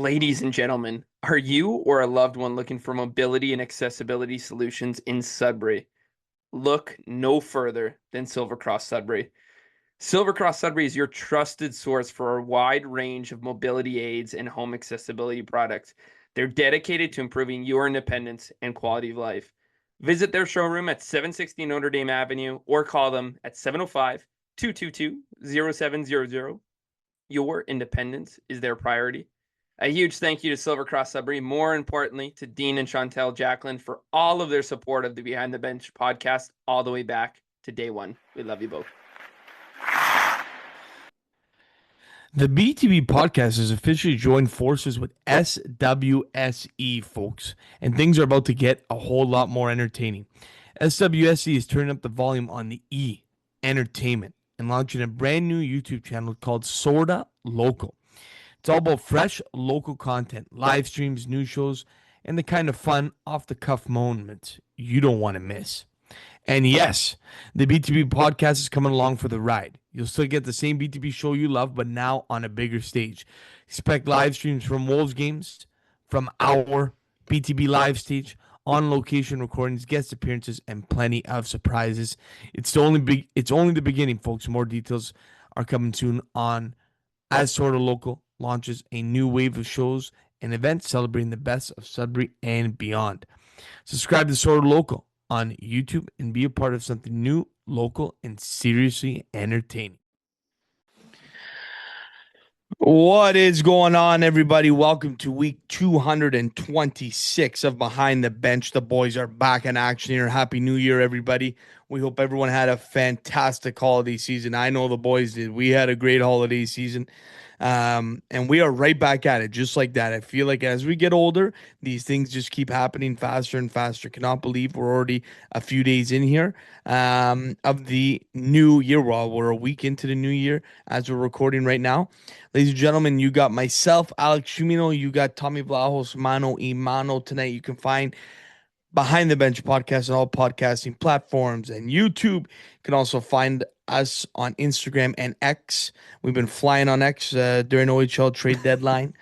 Ladies and gentlemen, are you or a loved one looking for mobility and accessibility solutions in Sudbury? Look no further than Silver Cross Sudbury. Silver Cross Sudbury is your trusted source for a wide range of mobility aids and home accessibility products. They're dedicated to improving your independence and quality of life. Visit their showroom at 760 Notre Dame Avenue or call them at 705 222 0700. Your independence is their priority. A huge thank you to Silver Cross Sudbury, more importantly to Dean and Chantel Jacqueline for all of their support of the Behind the Bench podcast all the way back to day one. We love you both. The BTB podcast has officially joined forces with SWSE, folks, and things are about to get a whole lot more entertaining. SWSE is turning up the volume on the E, entertainment, and launching a brand new YouTube channel called Sorta Local. It's all about fresh, local content, live streams, news shows, and the kind of fun, off-the-cuff moments you don't want to miss. And yes, the BTB podcast is coming along for the ride. You'll still get the same BTB show you love, but now on a bigger stage. Expect live streams from Wolves games, from our BTB live stage, on-location recordings, guest appearances, and plenty of surprises. It's only the beginning, folks. More details are coming soon on as Sorta Local launches a new wave of shows and events celebrating the best of Sudbury and beyond. Subscribe to Sorta Local on YouTube and be a part of something new, local, and seriously entertaining. What is going on, everybody? Welcome to week 226 of Behind the Bench. The boys are back in action here. Happy New Year, everybody. We hope everyone had a fantastic holiday season. I know the boys did. We had a great holiday season. And we are right back at it, just like that. I feel like as we get older, these things just keep happening faster and faster. Cannot believe we're already a few days in here of the new year. Well, we're a week into the new year as we're recording right now. Ladies and gentlemen, you got myself, Alex Shumino. You got Tommy Vlahos, Mano Imano tonight. You can find Behind the Bench podcast on all podcasting platforms and YouTube. You can also find us on Instagram and X. We've been flying on X during OHL trade deadline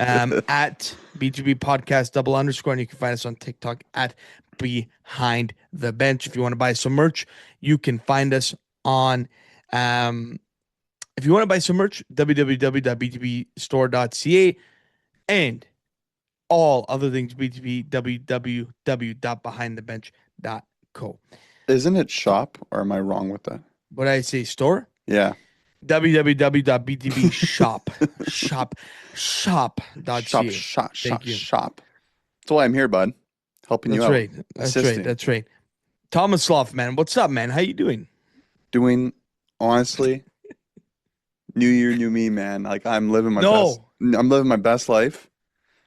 at BGB podcast _. And you can find us on TikTok at Behind the Bench. If you want to buy some merch, you can find us on if you want to buy some merch, www.btbstore.ca, and all other things BTB, www.behindthebench.co. Isn't it shop, or am I wrong with that? What did I say? Store? Yeah. www.btbshop.ca. Shop. That's why I'm here, bud. Helping you out. That's right. Thomas Sloff, man. What's up, man? How you doing? Doing, honestly, new year, new me, man. Like I'm living my best life.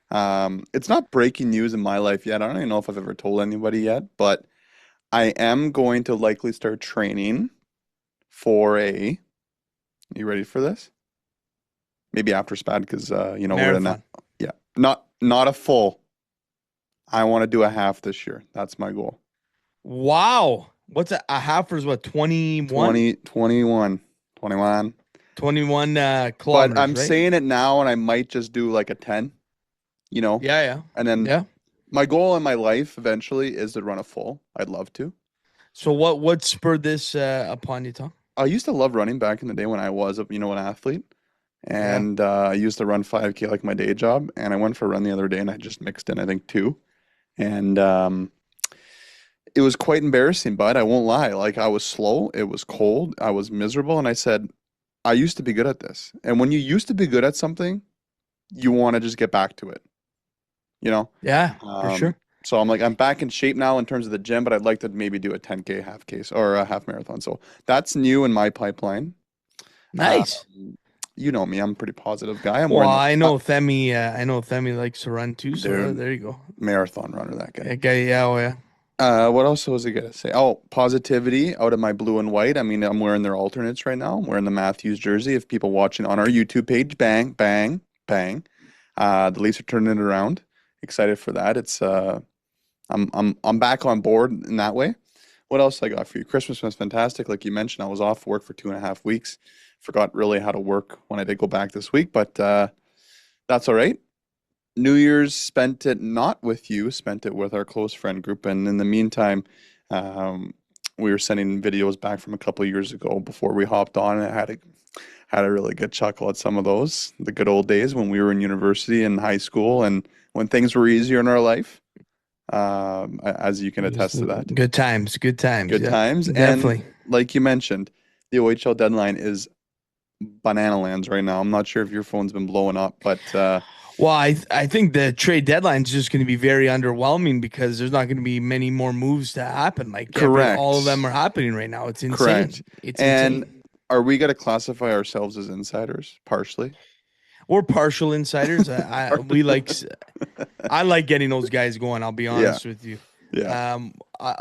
It's not breaking news in my life yet. I don't even know if I've ever told anybody yet, but I am going to likely start training for you ready for this? Maybe after SPAD, because we're in that. Yeah. Not a full. I want to do a half this year. That's my goal. Wow. What's a half is what, 21? 21 kilometers. But I'm right? saying it now, and I might just do like a 10. Yeah. And then my goal in my life eventually is to run a full. I'd love to. So what spurred this upon you, Tom? I used to love running back in the day when I was an athlete. And I used to run 5K like my day job. And I went for a run the other day and I just mixed in, I think, 2. And it was quite embarrassing, but I won't lie. Like I was slow. It was cold. I was miserable. And I said, I used to be good at this. And when you used to be good at something, you want to just get back to it. Yeah, for sure. So I'm like, I'm back in shape now in terms of the gym, but I'd like to maybe do a 10K half case or a half marathon. So that's new in my pipeline. Nice. You know me, I'm a pretty positive guy. I know Themi likes to run too. So there you go. Marathon runner, that guy. That guy, yeah. What else was I gonna say? Oh, positivity out of my blue and white. I mean, I'm wearing their alternates right now. I'm wearing the Matthews jersey. If people watching on our YouTube page, bang, bang, bang. The Leafs are turning it around. Excited for that. It's I'm back on board in that way. What else I got for you? Christmas was fantastic. Like you mentioned, I was off work for 2.5 weeks. Forgot really how to work when I did go back this week, but that's all right. New Year's spent it not with you, spent it with our close friend group. And in the meantime, um, we were sending videos back from a couple of years ago before we hopped on, and I had a really good chuckle at some of those, the good old days when we were in university and high school, and when things were easier in our life. As you can attest to that. Good times, good times. Good Yeah, times. definitely. And like you mentioned, the OHL deadline is banana lands right now. I'm not sure if your phone's been blowing up, but Well, I think the trade deadline is just going to be very underwhelming because there's not going to be many more moves to happen. Like all of them correct. are happening right now. It's Correct. insane. It's And insane. are we going to classify ourselves as insiders partially? We're partial insiders. I like getting those guys going. I'll be Yeah. honest with you. Yeah.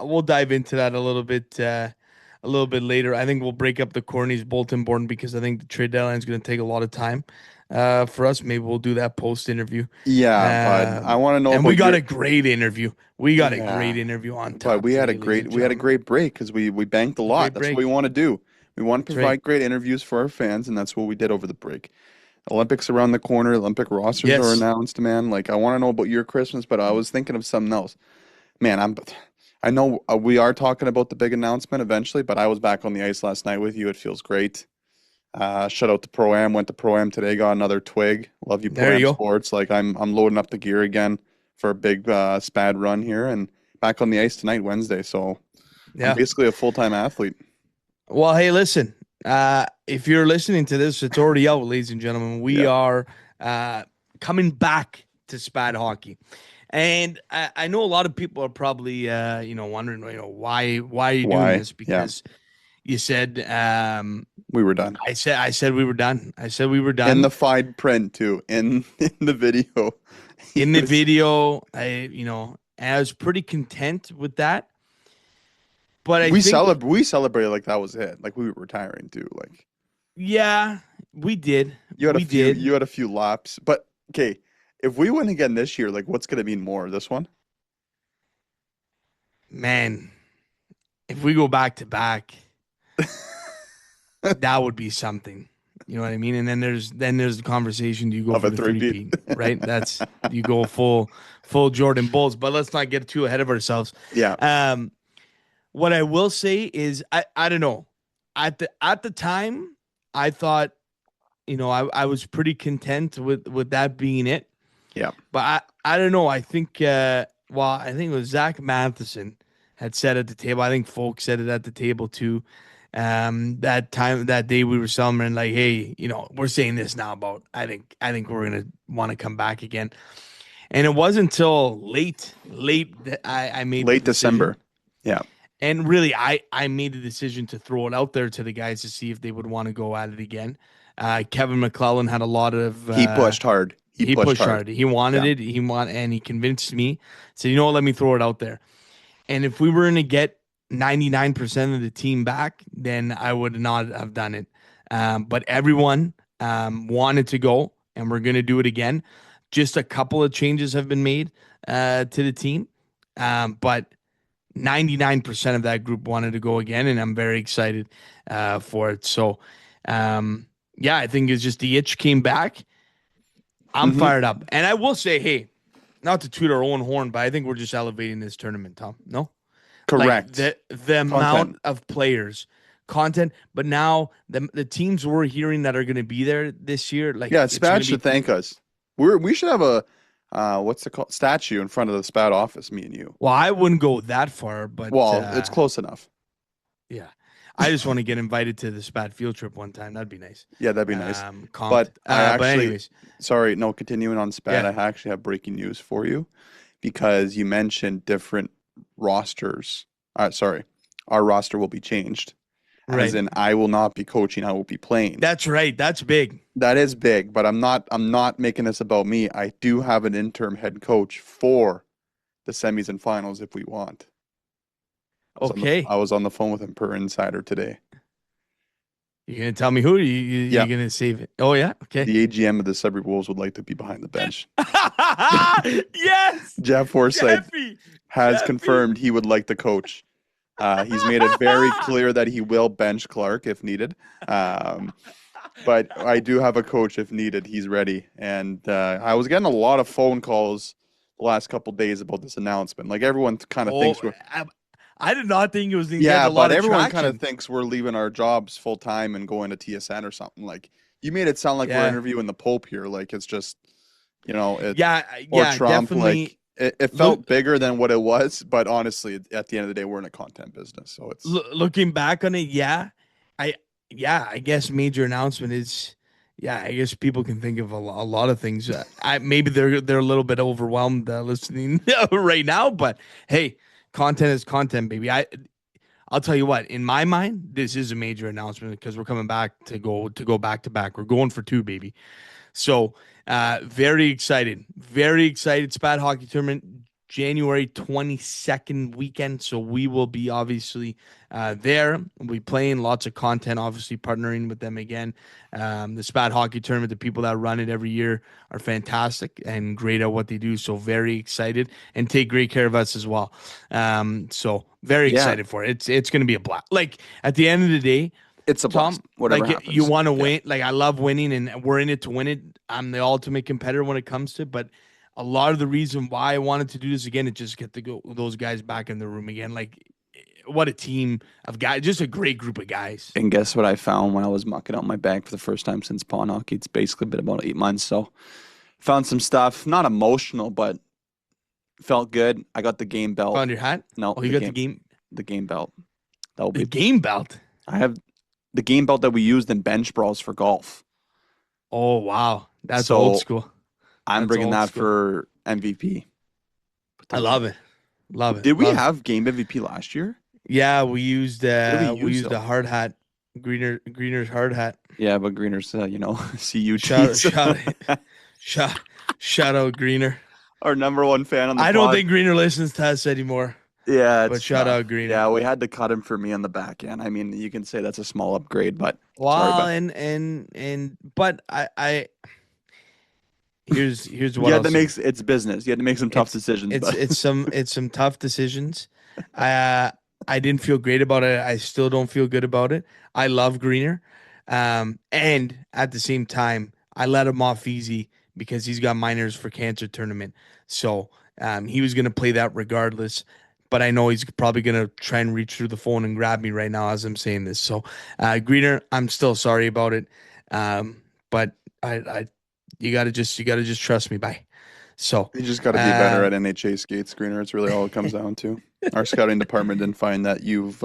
We'll dive into that a little bit later. I think we'll break up the Corney's bulletin board because I think the trade deadline is going to take a lot of time for us. Maybe we'll do that post interview. Yeah, bud. I want to know And about we got your a great interview. We got a great yeah. interview on But top today, ladies and we had a gentlemen. great break because we banked a A lot. great That's what we break. want to do. We want to That's right. provide great interviews for our fans, and that's what we did over the break. Olympics around the corner, Olympic rosters are Yes. announced, man. Like I want to know about your Christmas, but I was thinking of something else. Man, I know we are talking about the big announcement eventually, but I was back on the ice last night with you. It feels great. Shout out to Pro Am. Went to Pro Am today. Got another twig. Love you, Pro There Am you go. Sports. Like I'm loading up the gear again for a big SPAD run here, and back on the ice tonight, Wednesday. So I'm Yeah. basically a full-time athlete. Well, hey, listen. If you're listening to this, it's already out, ladies and gentlemen. We Yeah. are coming back to SPAD hockey, and I know a lot of people are probably wondering, why are you doing Why? this? Yeah, Because you said we were done. I said we were done. I said we were In done. the fine print too. In the video. In the Yes. video, I was pretty content with that. But I think, We celebrated like that was it. Like we were retiring too. Like yeah, we did. you had a We few did. you had a few laps. But okay, if we win again this year, like what's gonna mean more? This one? Man, if we go back to back, that would be something. You know what I mean? And then there's the conversation. Do you go Of for a the three-peat. three-peat? Right? That's you go full Jordan Bulls. But let's not get too ahead of ourselves. Yeah. What I will say is I don't know. At the time, I thought, I was pretty content with that being it. Yeah. But I don't know. I think I think it was Zach Matheson had said at the table. I think folks said it at the table too. That day we were celebrating, like, hey, we're saying this now about I think we're gonna want to come back again. And it wasn't until late that I made the Late decision. December. Yeah. And really, I made the decision to throw it out there to the guys to see if they would want to go at it again. Kevin McClellan had a lot of He pushed hard. he pushed hard. He wanted Yeah. it. And he convinced me. Said, you know what? Let me throw it out there. And if we were going to get 99% of the team back, then I would not have done it. But everyone wanted to go, and we're going to do it again. Just a couple of changes have been made to the team, but 99% of that group wanted to go again, and I'm very excited for it. So, yeah, I think it's just the itch came back. I'm Mhm. fired up. And I will say, hey, not to toot our own horn, but I think we're just elevating this tournament, Tom. No? Correct. Like the amount of players, content, but now the teams we're hearing that are going to be there this year, like Yeah, it's going SPAD to should be. thank us. We should have a what's it called? Statue in front of the SPAD office, me and you. Well, I wouldn't go that far, but Well, it's close enough. yeah. I just want to get invited to the SPAD field trip one time. That'd be nice. Yeah, that'd be nice. Comped. But anyways, sorry, no, continuing on SPAD, yeah. I actually have breaking news for you because you mentioned different rosters. Sorry, our roster will be changed. As Right. in, I will not be coaching, I will be playing. That's right. That's big. That is big, but I'm not making this about me. I do have an interim head coach for the semis and finals if we want. Okay. I was on the phone with him per insider today. You're going to tell me who? Yeah. You're going to save it. Oh, yeah? Okay. The AGM of the Sudbury Wolves would like to be behind the bench. Yes. Jeff Forsyth Jeffy. has Jeffy. confirmed he would like to coach. He's made it very clear that he will bench Clark if needed. but I do have a coach if needed. He's ready. And I was getting a lot of phone calls the last couple days about this announcement. Like everyone kind of thinks Oh, we're I did not think it was going to get yeah, a lot but of everyone kind of traction. thinks we're leaving our jobs full time and going to TSN or something. Like you made it sound like we're Yeah. interviewing the Pope here. Like it's just, it Yeah, or yeah, Trump. definitely. Like it Look, felt bigger than what it was. But honestly, at the end of the day, we're in a content business, so it's looking back on it, I I guess major announcement is I guess people can think of a lot of things. I maybe they're a little bit overwhelmed listening right now, but hey, content is content, baby. I'll tell you what, in my mind, this is a major announcement because we're coming back to go back to back. We're going for two, baby. So, very excited. Very excited. Spat Hockey Tournament, January 22nd weekend. So, we will be obviously there. We'll be playing lots of content, obviously partnering with them again. The Spat Hockey Tournament, the people that run it every year are fantastic and great at what they do. So, very excited and take great care of us as well. So, very yeah, excited for it. It's going to be a blast. Like, at the end of the day, it's a blast. Tom, Whatever like you happens, want to yeah. win. Like I love winning, and we're in it to win it. I'm the ultimate competitor when it comes to it. But a lot of the reason why I wanted to do this again is just get to go those guys back in the room again. Like what a team of guys, just a great group of guys. And guess what I found when I was mucking out my bag for the first time since pawn hockey? It's basically been about 8 months. So found some stuff, not emotional, but felt good. I got the game belt. Found your hat. No, Oh, you got the game belt. That will the be. game belt. I have the game belt that we used in bench brawls for golf. Oh wow, that's old So school. I'm That's bringing old that school. for MVP. Put I that on. love it. Love it. Did we Love it. have game MVP last year? Yeah, What did we we use used a though? hard hat, Greener's hard hat. Yeah, but Greener's, Shout CUTs. shout shout shout out Greener. Our number one fan on the I don't pod. think Greener listens to us anymore, Yeah, but it's shout tough. out Greener. Yeah, we had to cut him for me on the back end. I mean, you can say that's a small upgrade, but sorry, Well, but but I here's you what had I'll to say. make it's business. You had to make some tough decisions, but It's some tough decisions. I I didn't feel great about it. I still don't feel good about it. I love Greener, and at the same time, I let him off easy because he's got minors for cancer tournament. So he was gonna play that regardless. But I know he's probably gonna try and reach through the phone and grab me right now as I'm saying this. So Greener, I'm still sorry about it. But I you gotta just trust me, bye. So you just got to be better uh at NHA skate screener. It's really all it comes down to. Our scouting department didn't find that you've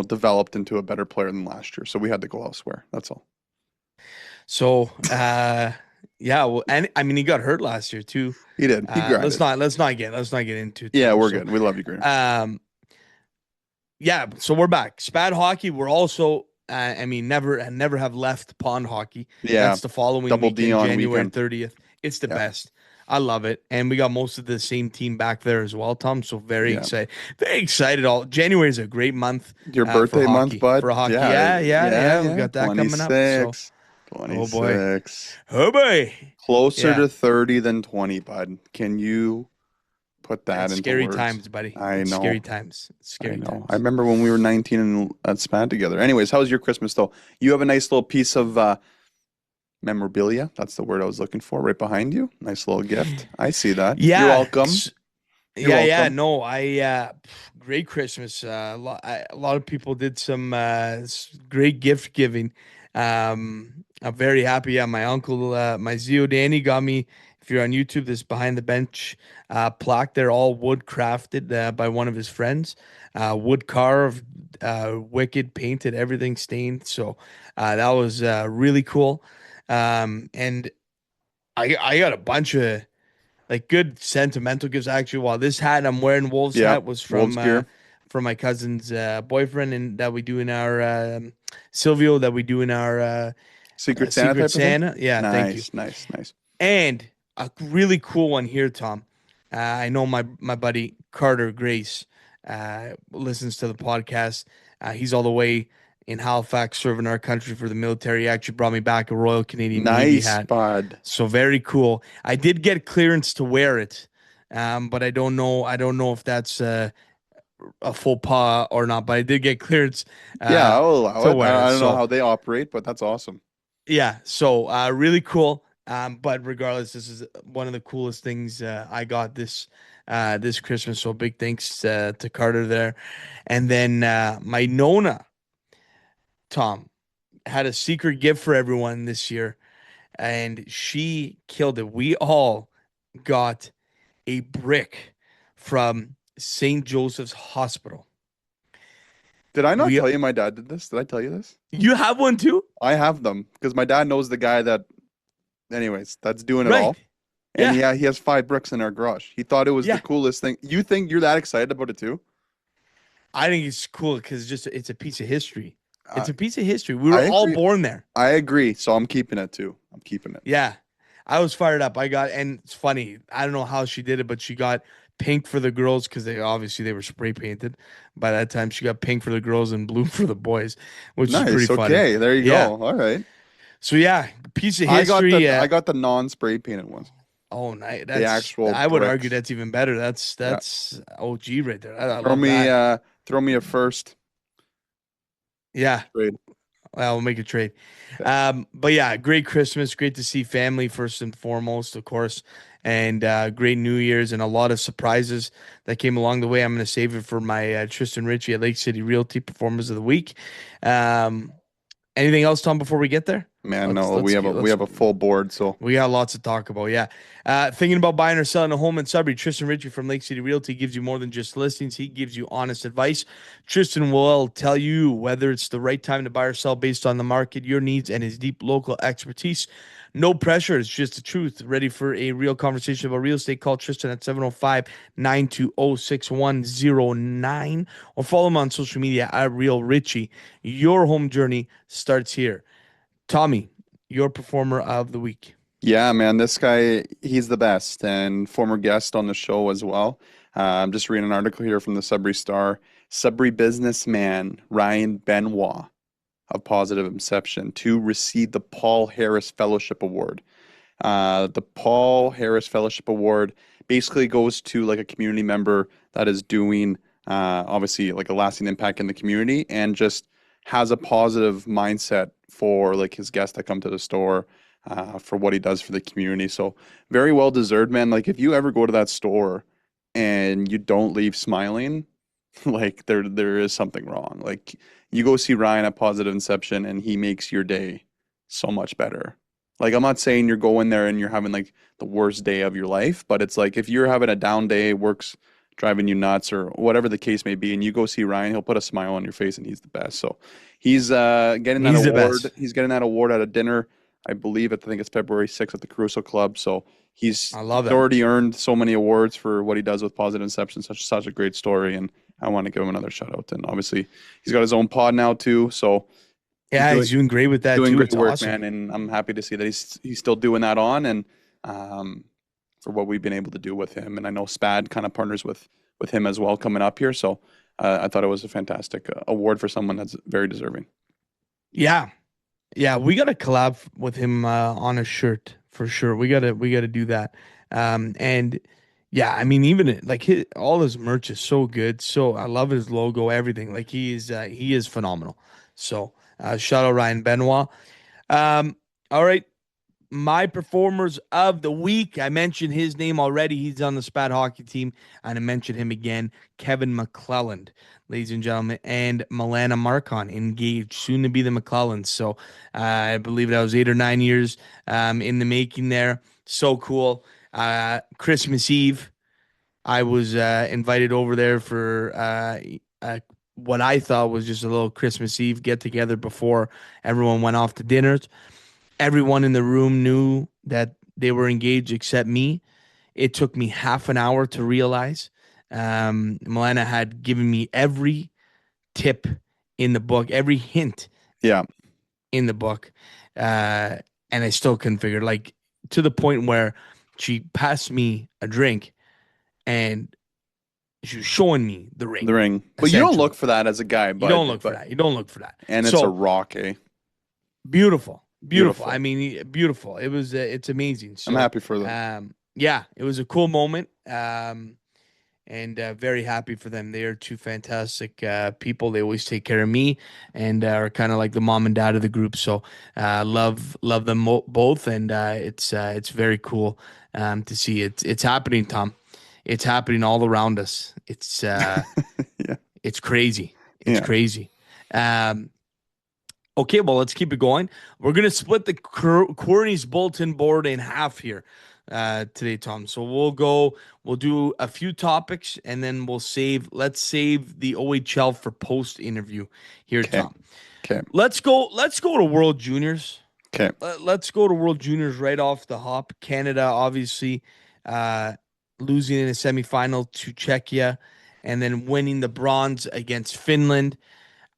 developed into a better player than last year, so we had to go elsewhere. That's all. so yeah, well, and I mean he got hurt last year too. He did. He grinded. Let's not get into it too Yeah, much. we're So good. We love you, Greener. um yeah, so we're back. Spad hockey, we're also I mean never have left pond hockey. Yeah, That's the following double D weekend, on January weekend. 30th. It's the Yeah, best. I love it. And we got most of the same team back there as well, Tom. So very yeah. excited. Very excited. All January is a great month Your birthday month, bud? For hockey. Yeah, Yeah. We yeah. got that coming up. So 26. oh boy. 26. Oh boy. Closer Yeah. to 30 than 20, bud. Can you put that It's into scary words? times, buddy. I It's scary know. times. It's I scary know. I times. remember when we were 19 and at SPAD together. Anyways, how was your Christmas though? You have a nice little piece of memorabilia. That's the word I was looking for right behind you. Nice little gift. I see that. You're Yeah. welcome. You're Yeah. welcome. No, great Christmas. A lot of people did some great gift giving. I'm very happy. Yeah, my uncle, my Zio Danny got me. If you're on YouTube, this behind the bench plaque. They're all wood crafted by one of his friends, wood carved, wicked painted, everything stained. So that was really cool. And I got a bunch of like good sentimental gifts actually. While this hat I'm wearing, Wolves Yeah. hat, was Wolves gear. from my cousin's boyfriend, and that we do in our Silvio, that we do in our Secret Santa Secret type of thing? Santa. Yeah, thank you. Nice, nice, nice. And a really cool one here, Tom. I know my buddy Carter Grace listens to the podcast. He's all the way in Halifax serving our country for the military. He actually brought me back a Royal Canadian Navy Nice, hat. bud. So very cool. I did get clearance to wear it, but I don't know. I don't know if that's a faux pas or not. But I did get clearance Yeah, I'll allow to it. wear it. I don't know So how they operate, but that's awesome. Yeah, so really cool. But regardless, this is one of the coolest things I got this Christmas. So big thanks to Carter there. And then my Nona, Tom, had a secret gift for everyone this year, and she killed it. We all got a brick from St. Joseph's Hospital. Did I not We tell you my dad did this? Did I tell you this? You have one too? I have them because my dad knows the guy that, anyways, that's doing it Right. all. And Yeah. yeah, he has 5 bricks in our garage. He thought it was the Yeah. coolest thing. You think you're that excited about it too? I think it's cool because just it's a piece of history. Uh, It's a piece of history. We I were all agree. born there. I agree. So I'm keeping it too. I'm keeping it. Yeah. I was fired up. And it's funny. I don't know how she did it, but she got pink for the girls because they were spray painted. By that time, she got pink for the girls and blue for the boys, which is pretty Nice. funny. Okay. There you Yeah. go. All right. So yeah, piece of I got history. the I got the non-spray painted ones. Oh, nice. The actual I would argue bricks. that's even better. That's Yeah. OG right there. I Throw love me that. throw me a first Yeah. trade. Well, we'll make a trade. Okay. But yeah, great Christmas. Great to see family first and foremost, of course, and great New Year's and a lot of surprises that came along the way. I'm going to save it for my Tristan Ritchie at Lake City Realty Performers of the Week. Um, Anything else, Tom, before we get there? Man, Let's no, let's get, we let's have a full board, so We got lots to talk about. Yeah. Thinking about buying or selling a home in Sudbury, Tristan Ritchie from Lake City Realty gives you more than just listings. He gives you honest advice. Tristan will tell you whether it's the right time to buy or sell based on the market, your needs, and his deep local expertise. No pressure. It's just the truth. Ready for a real conversation about real estate? Call Tristan at 705-920-6109 or follow him on social media at Real Richie. Your home journey starts here. Tommy, your performer of the week. yeah, man, this guy, he's the best and former guest on the show as well. I'm just reading an article here from the Sudbury Star. Sudbury businessman Ryan Benoit of Positive Inception to receive the Paul Harris Fellowship Award. The Paul Harris Fellowship Award basically goes to like a community member that is doing obviously like a lasting impact in the community and just has a positive mindset for like his guests that come to the store for what he does for the community. So very well deserved, man. Like if you ever go to that store and you don't leave smiling, like there is something wrong. Like you go see Ryan at Positive Inception and he makes your day so much better. Like I'm not saying you're going there and you're having like the worst day of your life, but it's like if you're having a down day, work's driving you nuts or whatever the case may be, and you go see Ryan, he'll put a smile on your face and he's the best. So he's getting that He's the award. best. He's getting that award at a dinner, I believe. I think it's February 6th at the Caruso Club. So I love he's that. already earned so many awards for what he does with Positive Inception. Such a great story, and I want to give him another shout out. And obviously, he's got his own pod now too. So Yeah, he's doing great with that doing too. great It's work, awesome. man. And I'm happy to see that he's still doing that on and for what we've been able to do with him. And I know Spad kind of partners with him as well coming up here. So I thought it was a fantastic award for someone that's very deserving. Yeah. Yeah, we got to collab with him on a shirt for sure. We got to do that. And yeah, I mean even like all his merch is so good. So I love his logo, everything. Like he is phenomenal. So, shout out Ryan Benoit. All right, my performers of the week. I mentioned his name already. He's on the SPAT hockey team, and I mentioned him again. Kevin McClelland, ladies and gentlemen, and Milana Marcon engaged, soon to be the McClellans. So I believe that was 8 or 9 years in the making there. So cool. Christmas Eve, I was invited over there for what I thought was just a little Christmas Eve get together before everyone went off to dinner. Everyone in the room knew that they were engaged except me. It took me half an hour to realize. Milena had given me every tip in the book, every hint Yeah. in the book, and I still couldn't figure. Like to the point where she passed me a drink and she was showing me the ring. The ring. But you don't look for that as a guy, You but don't look for that. You don't look for that. And it's a So rock, eh? beautiful. Beautiful. I mean, beautiful. It was. It's amazing. So, I'm happy for them. yeah, it was a cool moment. and very happy for them. They are two fantastic people. They always take care of me and are kind of like the mom and dad of the group. So love them both, and it's very cool to see it. It's happening, Tom. It's happening all around us. It's Yeah. it's crazy. It's Yeah. crazy. Okay, well, let's keep it going. We're going to split the Corny's bulletin board in half here today, Tom. So we'll do a few topics, and then let's save the OHL for post interview here, Okay. Tom. Okay. Let's go to World Juniors. Okay. Let's go to World Juniors right off the hop. Canada, obviously, losing in a semifinal to Czechia, and then winning the bronze against Finland.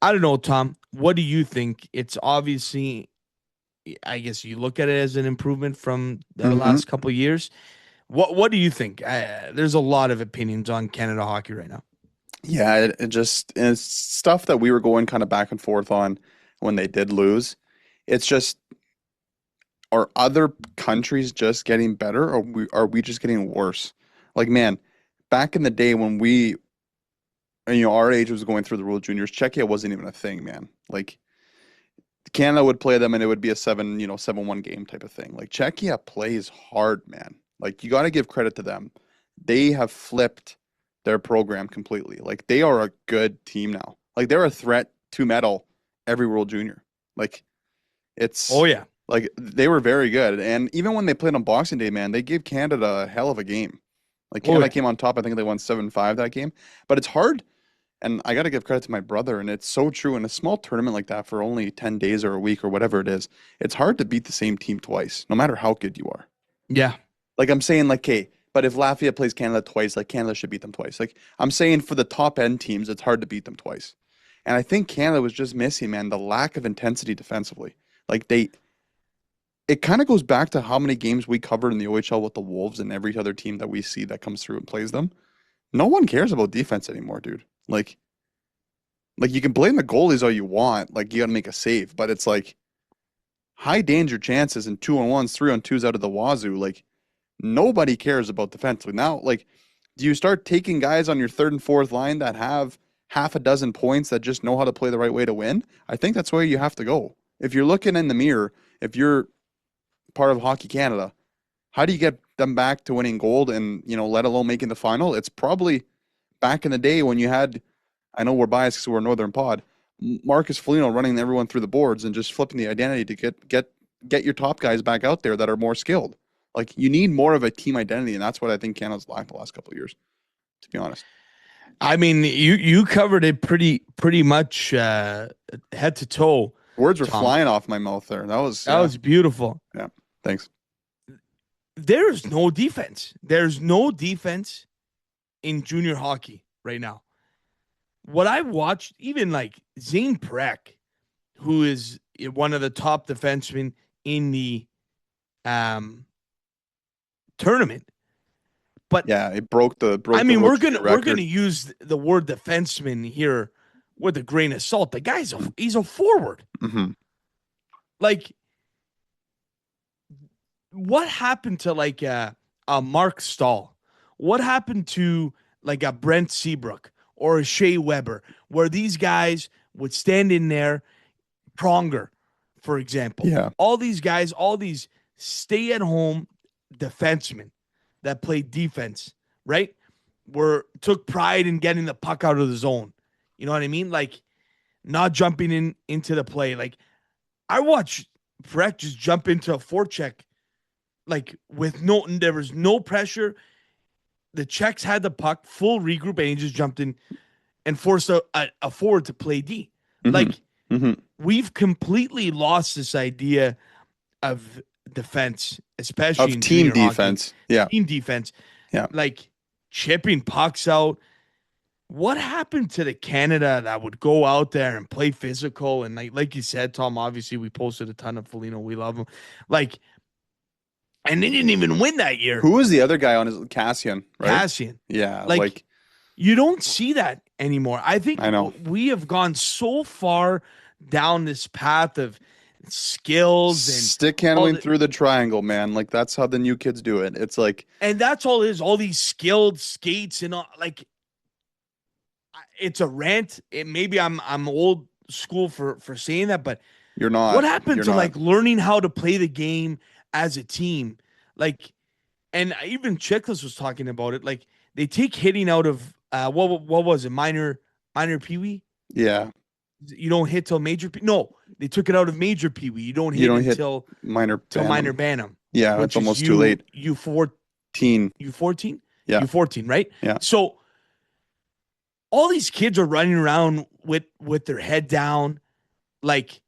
I don't know, Tom. What do you think? It's obviously, I guess you look at it as an improvement from the last couple of years. What do you think? There's a lot of opinions on Canada hockey right now. Yeah, it's stuff that we were going kind of back and forth on when they did lose. It's just, are other countries just getting better, or are we just getting worse? Like, man, back in the day when our age was going through the World Juniors, Czechia wasn't even a thing, man. Like, Canada would play them and it would be a 7-1 game type of thing. Like, Czechia plays hard, man. Like, you got to give credit to them. They have flipped their program completely. Like, they are a good team now. Like, they're a threat to medal every World Junior. Like, Oh yeah. like, they were very good. And even when they played on Boxing Day, man, they gave Canada a hell of a game. Like, Canada came on top. I think they won 7-5 that game. But it's hard. And I got to give credit to my brother. And it's so true. In a small tournament like that for only 10 days or a week or whatever it is, it's hard to beat the same team twice, no matter how good you are. Yeah. Like, I'm saying, like, okay, but if Latvia plays Canada twice, like, Canada should beat them twice. Like, I'm saying for the top end teams, it's hard to beat them twice. And I think Canada was just missing, man, the lack of intensity defensively. Like, it kind of goes back to how many games we covered in the OHL with the Wolves and every other team that we see that comes through and plays them. No one cares about defense anymore, dude. Like you can blame the goalies all you want. Like, you got to make a save, but it's like high danger chances and 2-on-1s, 3-on-2s out of the wazoo. Like, nobody cares about defensively. Now, like, do you start taking guys on your third and fourth line that have half a dozen points that just know how to play the right way to win? I think that's where you have to go. If you're looking in the mirror, if you're part of Hockey Canada, how do you get them back to winning gold and, let alone making the final? It's probably back in the day when you had, I know we're biased because we're a Northern pod, Marcus Foligno running everyone through the boards and just flipping the identity to get your top guys back out there that are more skilled. Like, you need more of a team identity, and that's what I think Canada's lacked the last couple of years, to be honest. I mean, you covered it pretty much head to toe. Words were Tom. flying off my mouth there. That was beautiful. Yeah, thanks. There's no defense. There's no defense in junior hockey right now. What I watched, even like Zane Prek, who is one of the top defensemen in the tournament. But yeah, it broke the. We're gonna use the word defenseman here with a grain of salt. The guy's he's a forward. Mm-hmm. Like, what happened to like a Mark Stahl? What happened to like a Brent Seabrook or a Shea Weber, where these guys would stand in there, Pronger, for example. Yeah. All these guys, all these stay-at-home defensemen that played defense, right? Took pride in getting the puck out of the zone. You know what I mean? Like, not jumping into the play. Like, I watched Brett just jump into a forecheck, like, there was no pressure. The Czechs had the puck, full regroup, and he just jumped in and forced a forward to play D. Mm-hmm. Like, we've completely lost this idea of defense, especially of team defense. Hockey. Yeah. Team defense. Yeah. Like, chipping pucks out. What happened to the Canada that would go out there and play physical? And like you said, Tom, obviously we posted a ton of Foligno. We love him. Like, and they didn't even win that year. Who was the other guy on his Cassian, right? Cassian. Yeah. Like, you don't see that anymore. I think I know. we have gone so far down this path of skills and Stick all handling the, through the triangle, man. Like that's how the new kids do it. It's like and that's all it is. All these skilled skates and all, like it's a rant. Maybe I'm old school for saying that, but you're what not. happened You're to not. like learning how to play the game as a team? Like, and even Chickless was talking about it. Like they take hitting out of what was it, minor peewee? Yeah. You don't hit till major. No, they took it out of major peewee. You don't You hit don't hit until minor till minor bantam. bantam, Yeah, it's which is almost too late. you four Teen. you 14 Yeah. you 14, right? Yeah. So all these kids are running around with their head down, like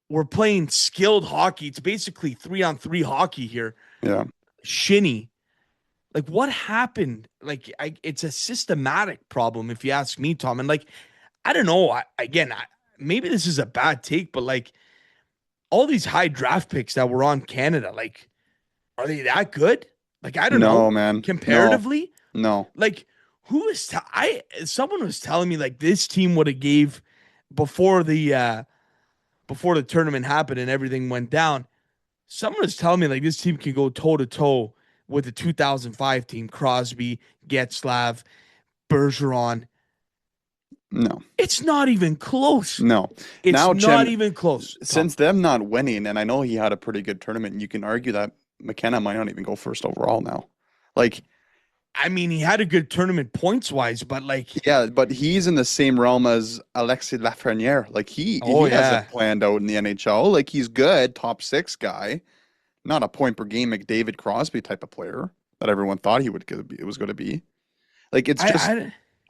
we're playing skilled hockey. It's basically 3-on-3 hockey here. Yeah. Shinny. Like what happened? Like it's a systematic problem, if you ask me, Tom. And like I don't know. Maybe this is a bad take, but like all these high draft picks that were on Canada, like are they that good? Like I don't No, know. man. No. Comparatively, No. like who is someone was telling me like this team would have gave before the tournament happened and everything went down. Someone was telling me like this team can go toe to toe with the 2005 team: Crosby, Getzlav, Bergeron. No. It's not even close. No. It's Now, not Chin, even close. Tom. since them not winning, and I know he had a pretty good tournament, and you can argue that McKenna might not even go first overall now. Like, I mean, he had a good tournament points wise, but like, yeah, but he's in the same realm as Alexis Lafreniere. Like oh he has it yeah, planned out in the NHL. Like he's good, top six guy, not a point per game McDavid Crosby type of player that everyone thought he would be, it was going to be. Like it's just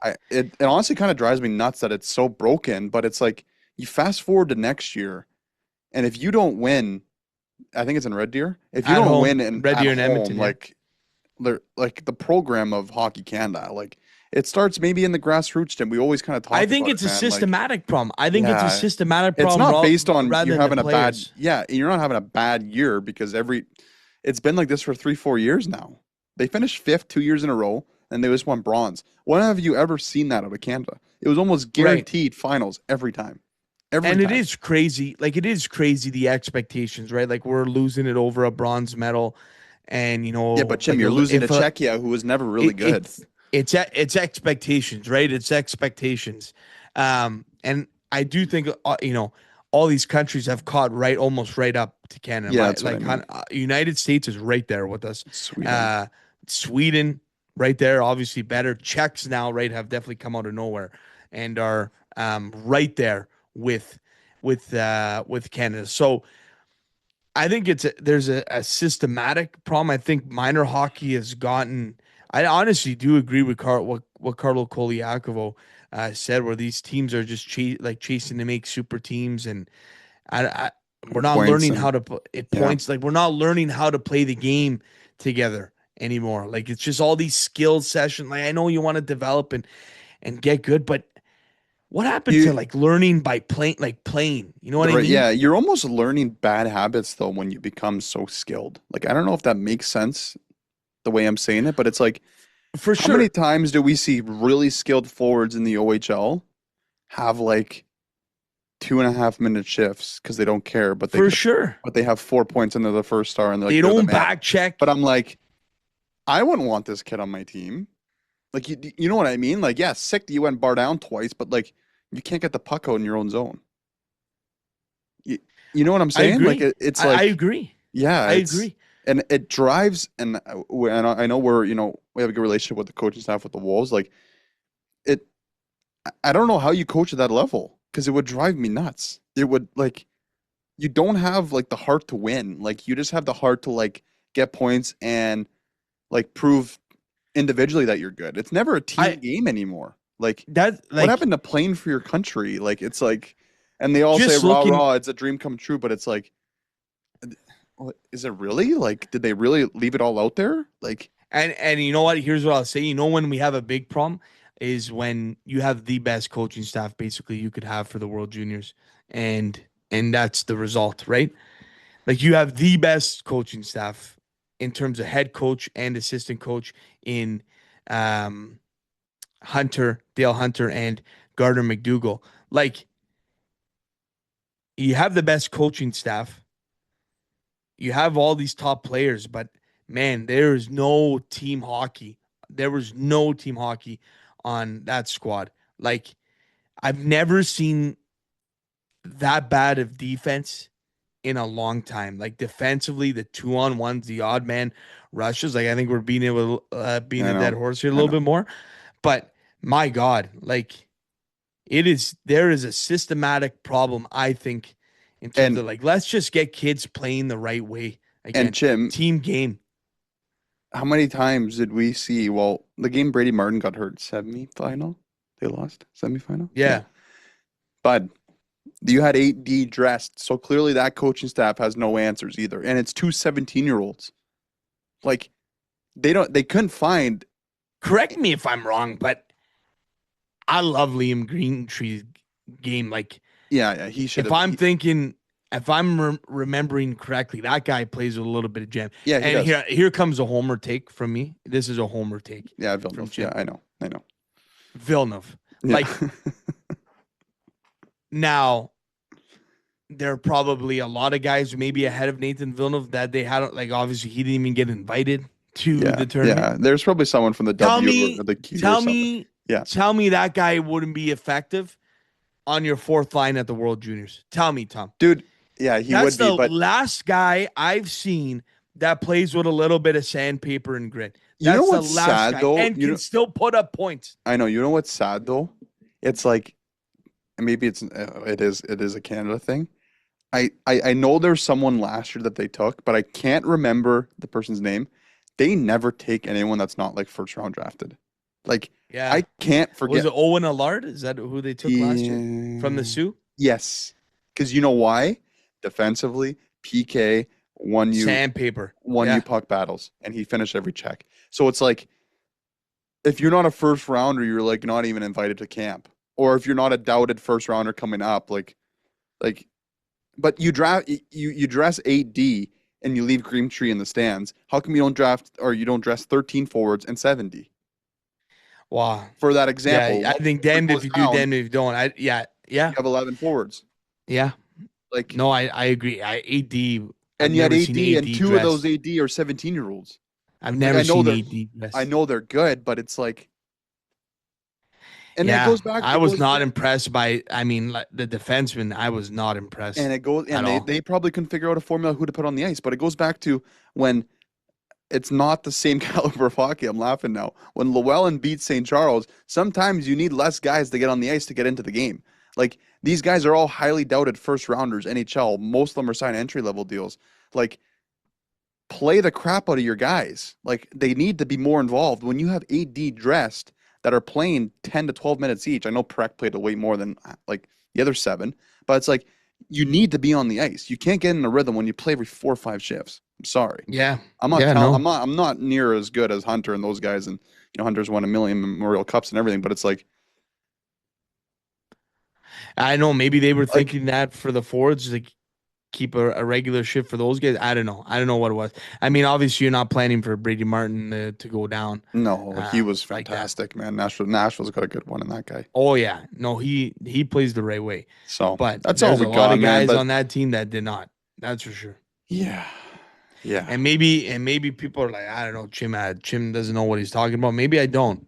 I it honestly kind of drives me nuts that it's so broken, but it's like you fast forward to next year, and if you don't win, I think it's in Red Deer. If you at don't home, win and Red at Deer and home, Edmonton, yeah. like the program of Hockey Canada, like it starts maybe in the grassroots, and we always kind of I talk think about it, it's a man. Like, systematic problem. I think it's a yeah, systematic it's problem not based on rather you than the having a bad, players. yeah, you're not having a bad year because it's been like this for 3, 4 years now. They finished fifth 2 years in a row, and they just won bronze. When have you ever seen that out of Canada? It was almost Right. guaranteed finals every time, every And it time. is crazy. Like it is crazy the expectations, right? Like we're losing it over a bronze medal, and Yeah, but Jim, like you're losing to if a Czechia, who was never really it, good. it's expectations, right? It's expectations. And I do think all these countries have caught almost right up to Canada. Yeah, that's what I Like mean. United States is right there with us. Sweden. Uh, Sweden right there, obviously better. Czechs now, right, have definitely come out of nowhere and are right there with with Canada. So I think there's a systematic problem. I think minor hockey has gotten. I honestly do agree with what Carlo Koliakovo said, where these teams are just chasing to make super teams, and I we're not Points learning and how to it yeah. points like we're not learning how to play the game together anymore. Like it's just all these skills sessions. Like I know you want to develop and get good, but what happened to You like learning by playing? You know what I right, mean? yeah, you're almost learning bad habits though when you become so skilled. Like I don't know if that makes sense the way I'm saying it, but it's like For how many sure. times do we see really skilled forwards in the OHL have like 2.5 minute shifts because they don't care, For sure. but they have 4 points into the first star and they're like They they're the don't man. back check. But I'm like, I wouldn't want this kid on my team. Like you know what I mean? Like, yeah, sick that you went bar down twice, but like you can't get the puck out in your own zone. You, you know what I'm I saying? Like agree. it's I like agree. yeah, I it's agree. and it drives and I know we're we have a good relationship with the coaching staff with the Wolves. Like it, I don't know how you coach at that level because it would drive me nuts. It would like you don't have like the heart to win. Like you just have the heart to like get points and like prove individually that you're good. It's never a I team game anymore. Like that what like happened to playing for your country? Like it's like and they all say just rah looking rah, it's a dream come true, but it's like is it really? Like did they really leave it all out there? Like and you know what? Here's what I'll say. You know when we have a big problem is when you have the best coaching staff basically you could have for the World Juniors. And that's the result, right? Like you have the best coaching staff in terms of head coach and assistant coach in um Dale Hunter and Gardner McDougall. Like you have the best coaching staff. You have all these top players, but man, there is no team hockey. There was no team hockey on that squad. Like, I've never seen that bad of defense in a long time. Like, defensively, the 2-on-1s, the odd man rushes. Like, I think we're being able being I a dead know. horse here a I little know. bit more. But my God, like, there is a systematic problem, I think, in terms And of like, let's just get kids playing the right way and again. Jim, Team game. how many times did we see? Well, the game Brady Martin got hurt, semifinal. They lost semifinal. Yeah, Yeah. but you had 8D dressed, so clearly that coaching staff has no answers either. And it's two 17-year-olds. Like they couldn't find. Correct me if I'm wrong, but I love Liam Greentree's game. Like, Yeah, he should if have. I'm thinking, if I'm remembering correctly, that guy plays with a little bit of jam. Yeah, he And does. here comes a homer take from me. This is a homer take Yeah, from Villeneuve. Yeah, Jim I know. Villeneuve. Yeah. Like, now, there are probably a lot of guys maybe ahead of Nathan Villeneuve that they had. Like, obviously, he didn't even get invited to Yeah, the tournament. yeah. There's probably someone from the Tell W me, or the Q or tell something. me, Yeah. tell me that guy wouldn't be effective on your fourth line at the World Juniors. Tell me, Tom. Dude, yeah, he That's would be, the but last guy I've seen that plays with a little bit of sandpaper and grit. you know That's the what's last sad guy though? and can still put up points. I know, you know what's sad though? It's like maybe it is a Canada thing. I know there's someone last year that they took, but I can't remember the person's name. They never take anyone that's not like first round drafted. Like Yeah. I can't Was forget. it Owen Allard? Is that who they took last year from the Yeah. Sioux? Yes. Because you know why? Defensively, PK Sandpaper. won you Yeah. puck battles, and he finished every check. So it's like if you're not a first rounder, you're like not even invited to camp, or if you're not a doubted first rounder coming up, like, but you dress 8D and you leave Greentree in the stands. How come you don't draft or you don't dress 13 forwards and 70? Wow. For that Yeah. example, I think if it damned if goes you do, down, damned if you don't. Yeah. you have 11 forwards. Yeah. Like, No, I agree. AD, I've and you had never seen AD, and AD two of those dressed. AD are 17-year-olds. I've Like never seen AD I dressed. know they're good, but it's like, and that Yeah, goes back. I It was goes not back, impressed by. I mean, like, the defenseman. I was not and impressed it goes, at and they all. they probably couldn't figure out a formula who to put on the ice. But it goes back to when it's not the same caliber of hockey. I'm laughing now. When Llewellyn beats St. Charles, sometimes you need less guys to get on the ice to get into the game. Like these guys are all highly doubted first rounders, NHL. Most of them are signed entry level deals. Like play the crap out of your guys. Like they need to be more involved. When you have AD dressed that are playing 10 to 12 minutes each, I know Prek played a way more than like the other seven, but it's like you need to be on the ice. You can't get in a rhythm when you play every 4 or 5 shifts. I'm sorry. Yeah, I'm not yeah, telling. no, I'm not near as good as Hunter and those guys. And Hunter's won a million Memorial Cups and everything. But it's I know. Maybe they were like thinking that for the forwards, like keep a regular shift for those guys. I don't know. I don't know what it was. I mean, obviously, you're not planning for Brady Martin to go down no, he was like that. fantastic, man. Nashville's got a good one in that guy. Oh yeah, no, he plays the right way. So But that's all there's we a lot got, of man. guys But on that team that did not. That's for sure. yeah, yeah, And maybe people are like, I don't know, Chim doesn't know what he's talking about. Maybe I don't.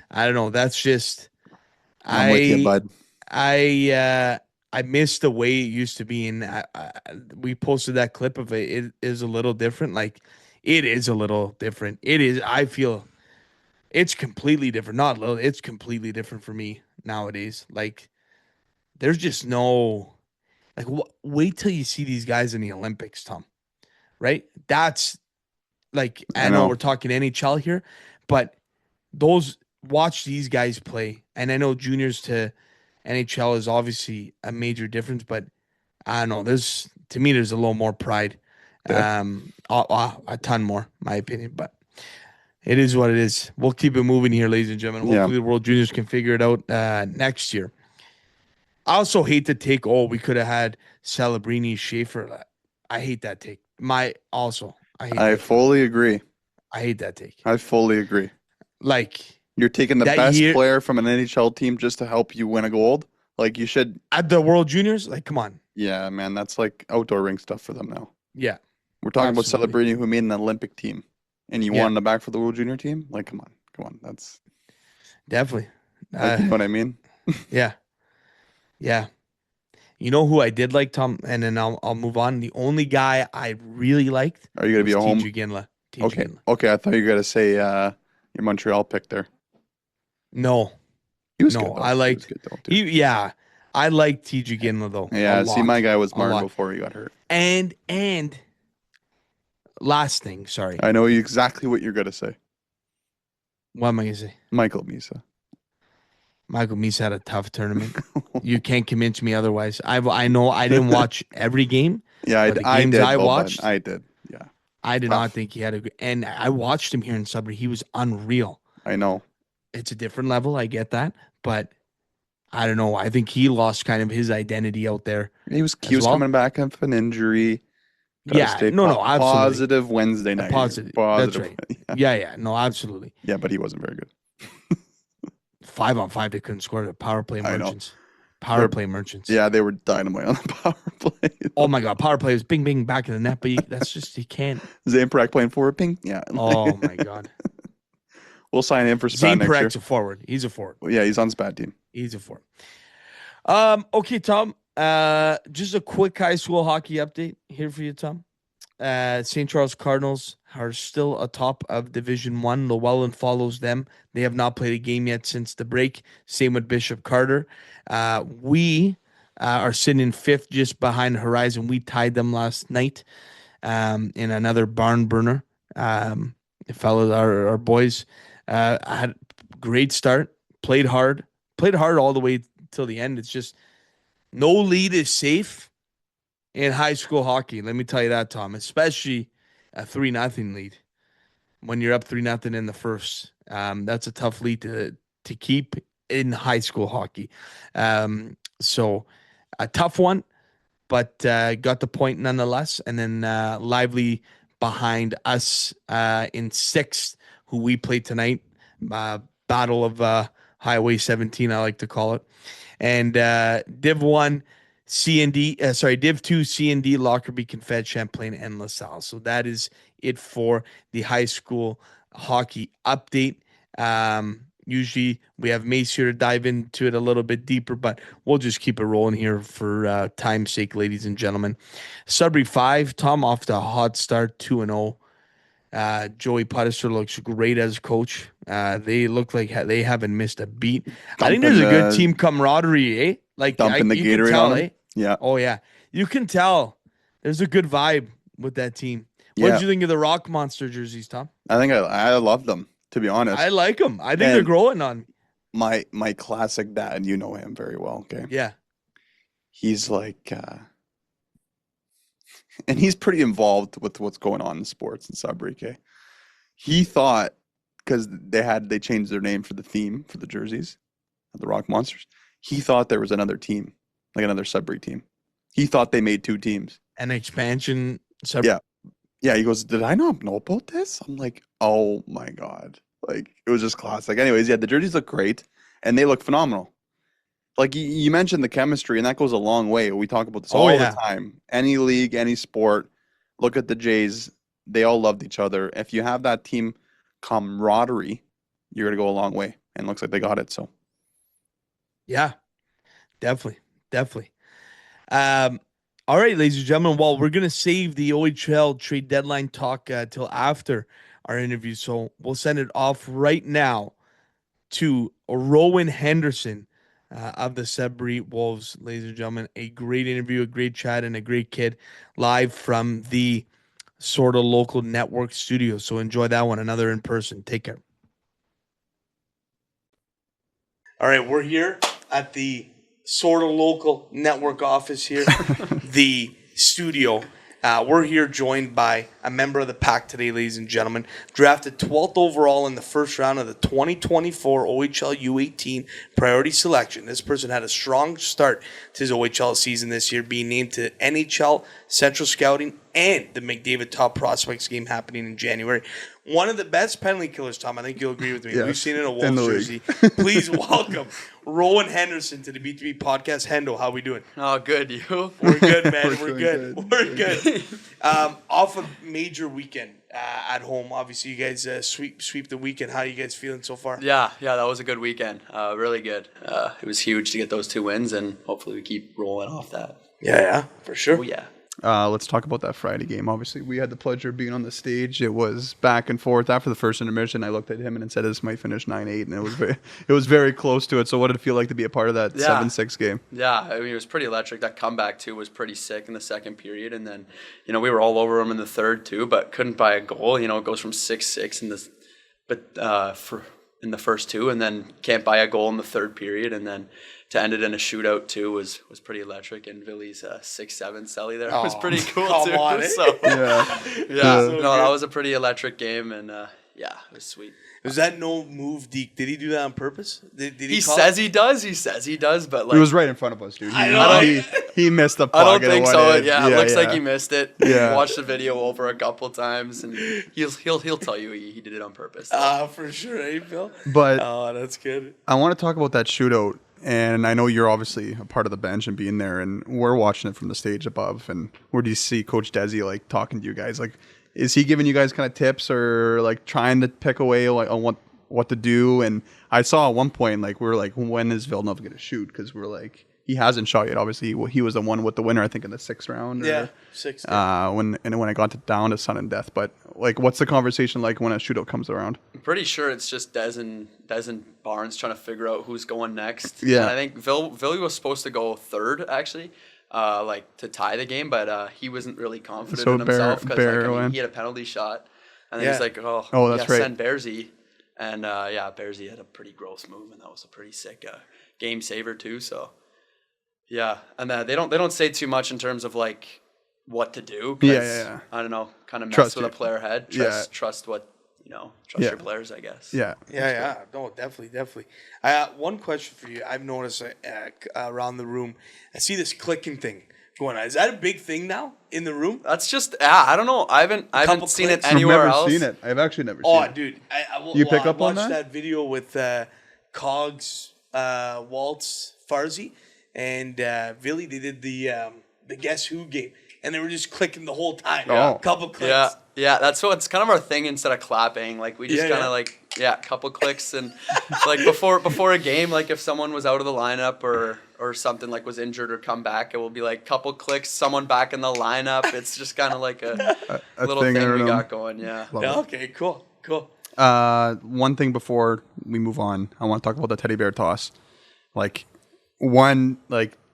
I don't know. That's just I'm with you, I bud. I miss the way it used to be, and we posted that clip of it. It is a little different. Like it is a little different. It is. I feel it's completely different. Not little. It's completely different for me nowadays. Like there's just no like. Wait till you see these guys in the Olympics, Tom. Right? That's like I I know know. we're talking NHL here, but those watch these guys play, and I know juniors to NHL is obviously a major difference, but I don't know. There's to me, there's a little more pride, Yeah, a ton more, my opinion. But it is what it is. We'll keep it moving here, ladies and gentlemen. yeah. Hopefully, the World Juniors can figure it out next year. I also hate the take. Oh, we could have had Celebrini, Schaefer. I hate that take. I hate I that take. fully agree. I hate that take. I fully agree. Like You're taking the that best year player from an NHL team just to help you win a gold. Like you should. at the World Juniors, like come on. Yeah, man, that's like outdoor rink stuff for them now. Yeah, We're talking about absolutely. celebrating who made an Olympic team, and you Yeah, wanted them back for the World Junior team? Like, come on. That's definitely. like, you know what I mean? Yeah, yeah. You know who I did like, Tom, and then I'll move on. The only guy I really liked Are you gonna be was a home? TJ Ginla. TJ Okay, Ginla. okay. I thought you were gonna say your Montreal pick there. No, He was good no, though. I He was liked good though too. he. Yeah, I liked TJ Ginla though a Yeah, see, my lot, guy was a Martin lot. before he got hurt. And last thing, sorry, I know exactly what you're gonna say. what am I gonna say? Michael Misa. Michael Meese had a tough tournament. You can't convince me otherwise. I know I didn't watch every game, Yeah, but the I games did, I Boban. watched, I did. Yeah, I did not tough. think he had and I watched him here in Sudbury. He was unreal. I know. It's a different level. I get that, but I don't know. I think he lost kind of his identity out there He as was well. coming back off an injury. Got to Yeah, stay no, absolutely. positive Wednesday A night here. positive. That's Positive. right. Yeah. Yeah, no, absolutely. Yeah, but he wasn't very good. 5-on-5, they couldn't score the power play I know. merchants. Power They're play merchants. yeah, they were dynamite on the power play. Oh my God, power play was bing, bing, back in the net, but that's just, you can't. Zamprak playing forward ping. Yeah. Oh my God. We'll sign him for SPAD Zane next year. Parek's a forward. He's a forward. Well, yeah, he's on SPAD team. He's a forward. Okay, Tom. Just a quick high school hockey update here for you, Tom. St. Charles Cardinals are still atop of Division One. Llewellyn follows them. They have not played a game yet since the break. Same with Bishop Carter. We are sitting in fifth, just behind Horizon. We tied them last night in another barn burner. The fellows, our boys, had a great start. Played hard all the way till the end. It's just no lead is safe in high school hockey. Let me tell you that, Tom, especially a 3-0 lead. When you're up 3-0 in the first, that's a tough lead to keep in high school hockey. So a tough one, but got the point nonetheless. And then Lively behind us in sixth, who we play tonight. Battle of Highway 17, I like to call it. And Div 1, Div 2, C&D, Lockerbie, Confed, Champlain, and LaSalle. So that is it for the high school hockey update. Usually we have Mace here to dive into it a little bit deeper, but we'll just keep it rolling here for time's sake, ladies and gentlemen. Sudbury 5, Tom off to a hot start, 2-0. Joey Pudister looks great as coach. They look like they haven't missed a beat. I think there's a good team camaraderie, eh? Like Dumping the you can Gatorade tell, on him. eh? Yeah. Oh yeah, you can tell. There's a good vibe with that team. What Yeah. did you think of the Rock Monster jerseys, Tom? I think I love them, to be honest. I like them. I think they're growing on me. My classic dad, you know him very well, okay? Yeah. He's like and he's pretty involved with what's going on in sports in Sudbury, okay? He thought because they changed their name for the theme for the jerseys, the Rock Monsters. He thought there was another team, like another Sudbury team. He thought they made two teams. An expansion. Yeah. Yeah, he goes, did I not know about this? I'm like, oh my God. Like, it was just classic. Anyways, yeah, the jerseys look great, and they look phenomenal. Like, you mentioned the chemistry, and that goes a long way. We talk about this all the time. Any league, any sport, look at the Jays. They all loved each other. If you have that team camaraderie, you're going to go a long way. And it looks like they got it, so. Yeah, definitely. All right, ladies and gentlemen. Well, we're gonna save the OHL trade deadline talk till after our interview, so we'll send it off right now to Rowan Henderson of the Sudbury Wolves, ladies and gentlemen. A great interview, a great chat, and a great kid, live from the Sort of Local Network studio. So enjoy that one. Another in person. Take care. All right, we're here at the Sort of Local Network office here, the studio. We're here joined by a member of the pack today, ladies and gentlemen. Drafted 12th overall in the first round of the 2024 OHL U18 priority selection. This person had a strong start to his OHL season this year, being named to NHL, Central Scouting, and the McDavid Top Prospects game happening in January. one of the best penalty killers, Tom. I think you'll agree with me. Yes, We've seen it in a in the Wolves league. jersey. Please welcome Rowan Henderson to the B2B podcast. Hendo, how we doing? Oh, good. You? We're good, man. We're doing good. good. We're good. Off a major weekend at home. Obviously, you guys sweep the weekend. How are you guys feeling so far? Yeah, that was a good weekend. Really good. It was huge to get those 2 wins, and hopefully we keep rolling off that. Yeah, for sure. Oh, yeah. Let's talk about that Friday game. Obviously, we had the pleasure of being on the stage. It was back and forth. After the first intermission, I looked at him and said, "This might finish 9-8," and it was very close to it. So, what did it feel like to be a part of that 7-6 game? Yeah, I mean, it was pretty electric. That comeback, too, was pretty sick in the second period. And then, we were all over them in the third, too, but couldn't buy a goal. It goes from 6-6 in the first 2, and then can't buy a goal in the third period. And then to end it in a shootout, too, was pretty electric. And Billy's 6-7 celly there was pretty cool, too. On, eh? So, Yeah. that was a pretty electric game. And, it was sweet. Was that no move, Deke? Did he do that on purpose? Did He call says it? he does. He says he does, but like He was right in front of us, dude. I know. He missed the puck. I don't and it think went so. in. Yeah, it looks like he missed it. Yeah. Watched the video over a couple times, and he'll tell you he did it on purpose. For sure, eh, Phil? But Oh, that's good. I want to talk about that shootout, and I know you're obviously a part of the bench and being there, and we're watching it from the stage above. And where do you see Coach Desi talking to you guys? Is he giving you guys kind of tips or trying to pick away on what to do? And I saw at one point we were like, when is Villeneuve going to shoot? Because we're like, he hasn't shot yet. Obviously, he was the one with the winner, I think, in the 6th round. Yeah, 6th. When I got down to sudden death. But what's the conversation like when a shootout comes around? I'm pretty sure it's just Des and Barnes trying to figure out who's going next. Yeah. And I think Villy was supposed to go third, actually, to tie the game, but he wasn't really confident So in himself Bear because went. he had a penalty shot, and then Yeah. he's like, Oh, that's right. send Bearsy. And Bearsy had a pretty gross move, and that was a pretty sick game saver too. So yeah, and they don't say too much in terms of what to do. 'Cause, Yeah. I don't know, kind of mess Trust with you. a player head. Trust what trust Yeah. your players, I guess. Yeah. Yeah. No, definitely. One question for you. I've noticed around the room, I see this clicking thing going on. Is that a big thing now in the room? That's just I don't know. I haven't Couple seen it clicks. anywhere I've never else. seen it. I've actually never Oh, seen it. dude. You pick up I on watched that? video with Cogs, Waltz, Farzi, and Billy. They did the Guess Who game, and they were just clicking the whole time. Oh. Couple clicks. Yeah. That's what it's kind of our thing instead of clapping. We just Yeah, kind of couple clicks and before a game, if someone was out of the lineup or something was injured or come back, it will be couple clicks, someone back in the lineup. It's just kind of a little thing we got going. Yeah. Yeah, okay, cool. One thing before we move on, I want to talk about the teddy bear toss.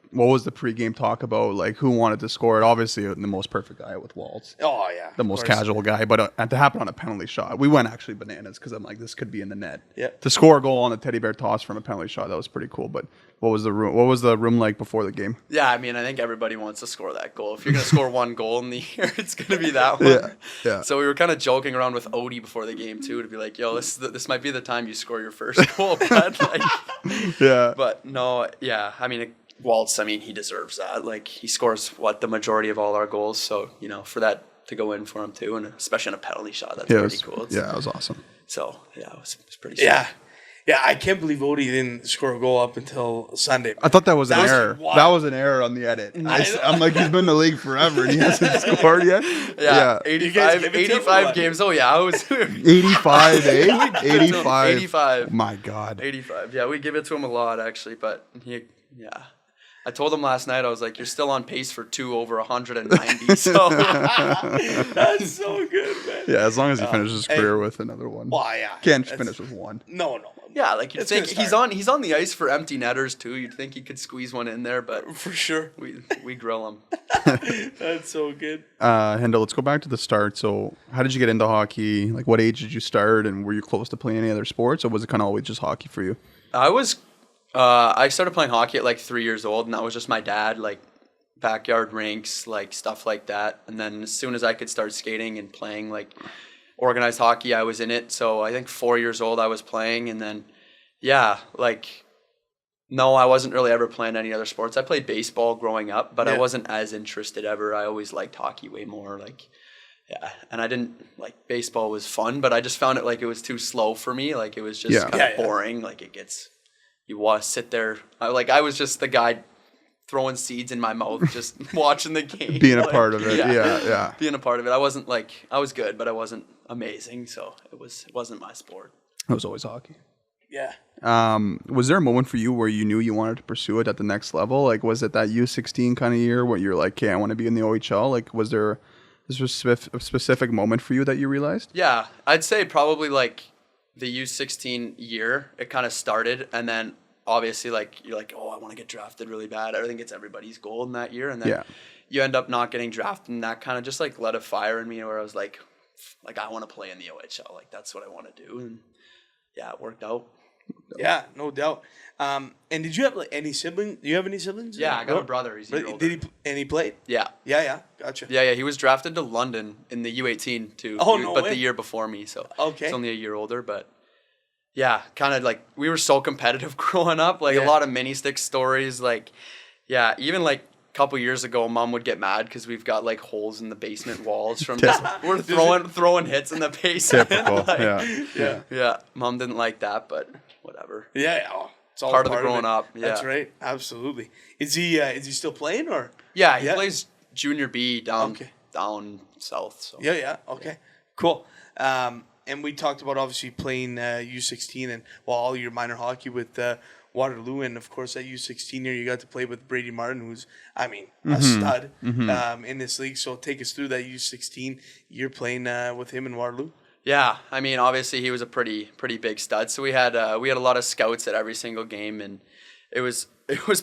What was the pregame talk about? Who wanted to score it? Obviously, the most perfect guy with Waltz. Oh yeah, The most casual guy, but to happen on a penalty shot, we went actually bananas because I'm like, this could be in the net. Yeah. To score a goal on a teddy bear toss from a penalty shot, that was pretty cool. But what was the room? What was the room like before the game? Yeah, I mean, I think everybody wants to score that goal. If you're going to score one goal in the year, it's going to be that one. Yeah. So we were kind of joking around with Odie before the game, too, to be like, yo, this might be the time you score your first goal. Yeah. But no, yeah, I mean, Waltz, he deserves that. He scores, the majority of all our goals. So, for that to go in for him, too, and especially in a penalty shot, that's pretty cool. Yeah, it was awesome. So, yeah, it was pretty sweet. Yeah, I can't believe Odie didn't score a goal up until Sunday. I thought that was an That was error. wild. That was an error on the edit. I'm like, he's been in the league forever and he hasn't scored yet. Yeah, You guys 85, give it to him or 85 what? games. Oh, yeah, I was 85, eh? 85. 85. My God. 85. Yeah, we give it to him a lot, actually. But, I told him last night, I was like, you're still on pace for 2 over 190. So, That's so good, man. Yeah, as long as he finishes his career with another one. Well, yeah. Can't That's- finish with one. No. yeah, you'd It's think gonna he's on the ice for empty netters, too. You'd think he could squeeze one in there, but For sure. we grill him. That's so good. Hendel, let's go back to the start. So how did you get into hockey? What age did you start, and were you close to playing any other sports, or was it kind of always just hockey for you? I started playing hockey at 3 years old, and that was just my dad, backyard rinks, stuff like that. And then as soon as I could start skating and playing organized hockey, I was in it. So I think 4 years old I was playing, and then no, I wasn't really ever playing any other sports. I played baseball growing up, but I wasn't as interested ever. I always liked hockey way more. Yeah, and I didn't like baseball was fun, but I just found it like it was too slow for me. Like it was just kind of boring. Like it gets, you want to sit there. I was just the guy throwing seeds in my mouth, just watching the game, Being a part of it. Yeah. being a part of it. I wasn't like I was good, but I wasn't amazing. So it wasn't my sport. It was always hockey. Yeah. Was there a moment for you where you knew you wanted to pursue it at the next level? Like, was it that U16 kind of year where you're like, okay, I want to be in the OHL? Like, was there a specific moment for you that you realized? Yeah, I'd say probably like the U16 year, it kind of started. And then obviously like, you're like, oh, I want to get drafted really bad. I think it's everybody's goal in that year. And then you end up not getting drafted. And that kind of just like lit a fire in me where I was like I want to play in the OHL. Like, that's what I want to do. And yeah, it worked out. Yeah, no doubt. And did you have like any siblings? Do you have any siblings? Yeah, I got a brother. He's a year older. Did he play? Yeah. Yeah. Gotcha. Yeah. He was drafted to London in the U18 too. Oh, no But way. the year before me, so Okay. he's only a year older. But yeah, kind of like we were so competitive growing up. Like a lot of mini stick stories. Like, yeah, even like a couple years ago, Mom would get mad because we've got like holes in the basement walls from just we're throwing hits in the basement. Typical. Like, yeah. Mom didn't like that, but whatever. Yeah. Oh, it's all Part of the growing up. Yeah. That's right. Absolutely. Is he still playing or? Yeah, he plays junior B down south. So Yeah. Okay. Cool. And we talked about obviously playing U16 and all your minor hockey with Waterloo, and of course at U16 here you got to play with Brady Martin, who's a stud in this league. So take us through that U16 year playing with him in Waterloo. Yeah, I mean, obviously he was a pretty big stud. So we had a lot of scouts at every single game, and it was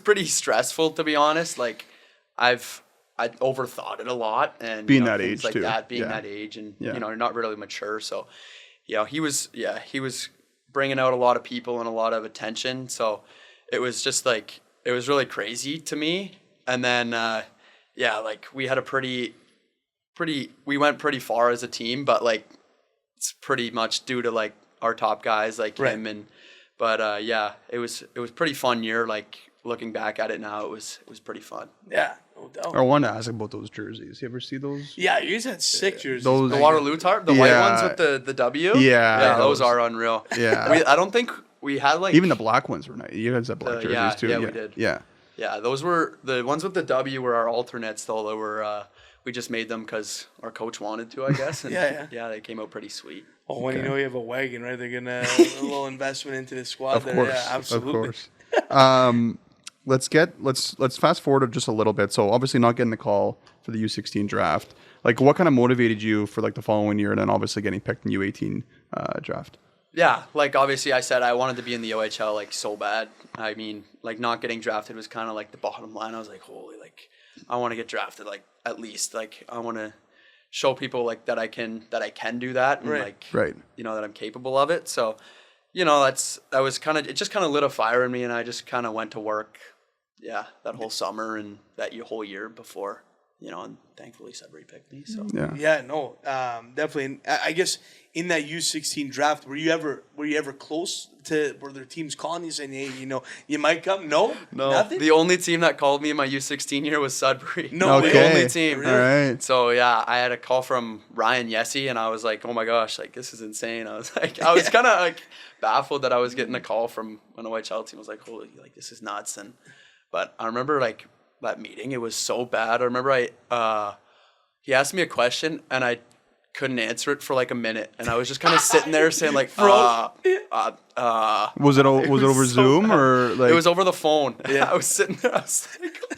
pretty stressful, to be honest. Like I overthought it a lot, and being that age like too. that age, and you're not really mature. So he was bringing out a lot of people and a lot of attention. So it was just like it was really crazy to me. And then like we had we went pretty far as a team, but like. It's pretty much due to like our top guys like him but it was pretty fun year. Like looking back at it now, it was pretty fun. Yeah, no doubt. I wanted to ask about those jerseys. You ever see those? Yeah, you guys had 6 jerseys. Those The Waterloo tarp, the white ones with the W. Yeah, those are unreal. Yeah, I don't think we had like even the black ones were nice. You guys had black jerseys too. Yeah, we did. Yeah, those were the ones with the W were our alternates though. They were we just made them because our coach wanted to, I guess. And yeah, they came out pretty sweet. Oh, when you know you have a wagon, right? They're gonna a little investment into the squad. Of there. course, Yeah, absolutely. Of course. Let's fast forward just a little bit. So obviously not getting the call for the U16 draft. Like, what kind of motivated you for like the following year, and then obviously getting picked in U18 draft? Yeah, like obviously I said I wanted to be in the OHL like so bad. I mean, like not getting drafted was kind of like the bottom line. I was like, holy, like I want to get drafted. Like at least like I want to show people like that I can do that and like that I'm capable of it. So, it just kind of lit a fire in me, and I just kind of went to work. Yeah, that whole summer and that whole year before, and thankfully Sudbury picked me. So definitely. And I guess in that U16 draft, were you ever close to were there teams calling you saying, hey, you might come? No, nothing. The only team that called me in my U16 year was Sudbury. No, okay. The only team. Really? All right. So yeah, I had a call from Ryan Yessie, and I was like, oh my gosh, like this is insane. I was kind of like baffled that I was getting a call from an OHL team. I was like, holy, like this is nuts. But I remember like that meeting, it was so bad. I remember he asked me a question and I couldn't answer it for like a minute, and I was just kind of sitting there saying like, was it over Zoom or like? It was over the phone. Yeah, I was sitting there. I was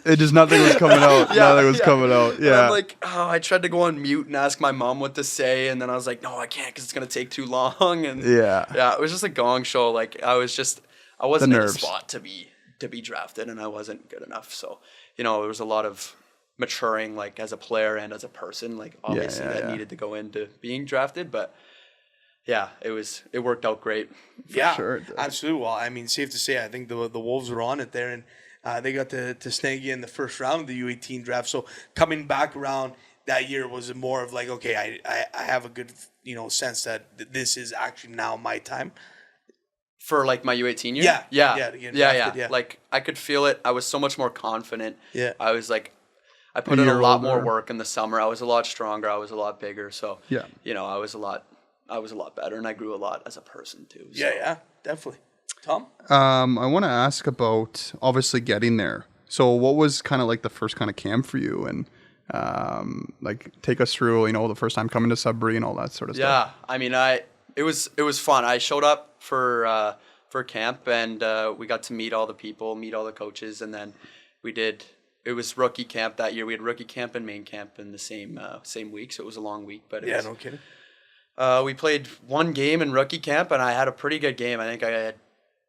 like, nothing was coming out. Nothing was coming out. Yeah. And I'm like, I tried to go on mute and ask my mom what to say, and then I was like, no, I can't because it's gonna take too long. And yeah, it was just a gong show. Like I wasn't in a spot to be drafted, and I wasn't good enough. So there was a lot of maturing like as a player and as a person, like obviously needed to go into being drafted, but it worked out great. Sure, absolutely. Well, I mean, safe to say, I think the Wolves were on it there, and they got to snag you in the first round of the U18 draft. So coming back around that year, was it more of like, okay, I have a good sense that this is actually now my time? For like my U18 year? Yeah. Like I could feel it. I was so much more confident. Yeah. I was like, I put in a year lot more older. work in the summer. I was a lot stronger. I was a lot bigger. So Yeah. you know, I was a lot better, and I grew a lot as a person too. So. Yeah, definitely. Tom? I want to ask about obviously getting there. So what was kind of like the first kind of camp for you, and like take us through, the first time coming to Sudbury and all that sort of stuff. Yeah, I mean, it was fun. I showed up for camp, and we got to meet all the people, meet all the coaches, and then it was rookie camp that year. We had rookie camp and main camp in the same week, so it was a long week. But No kidding. we played one game in rookie camp, and I had a pretty good game. I think I had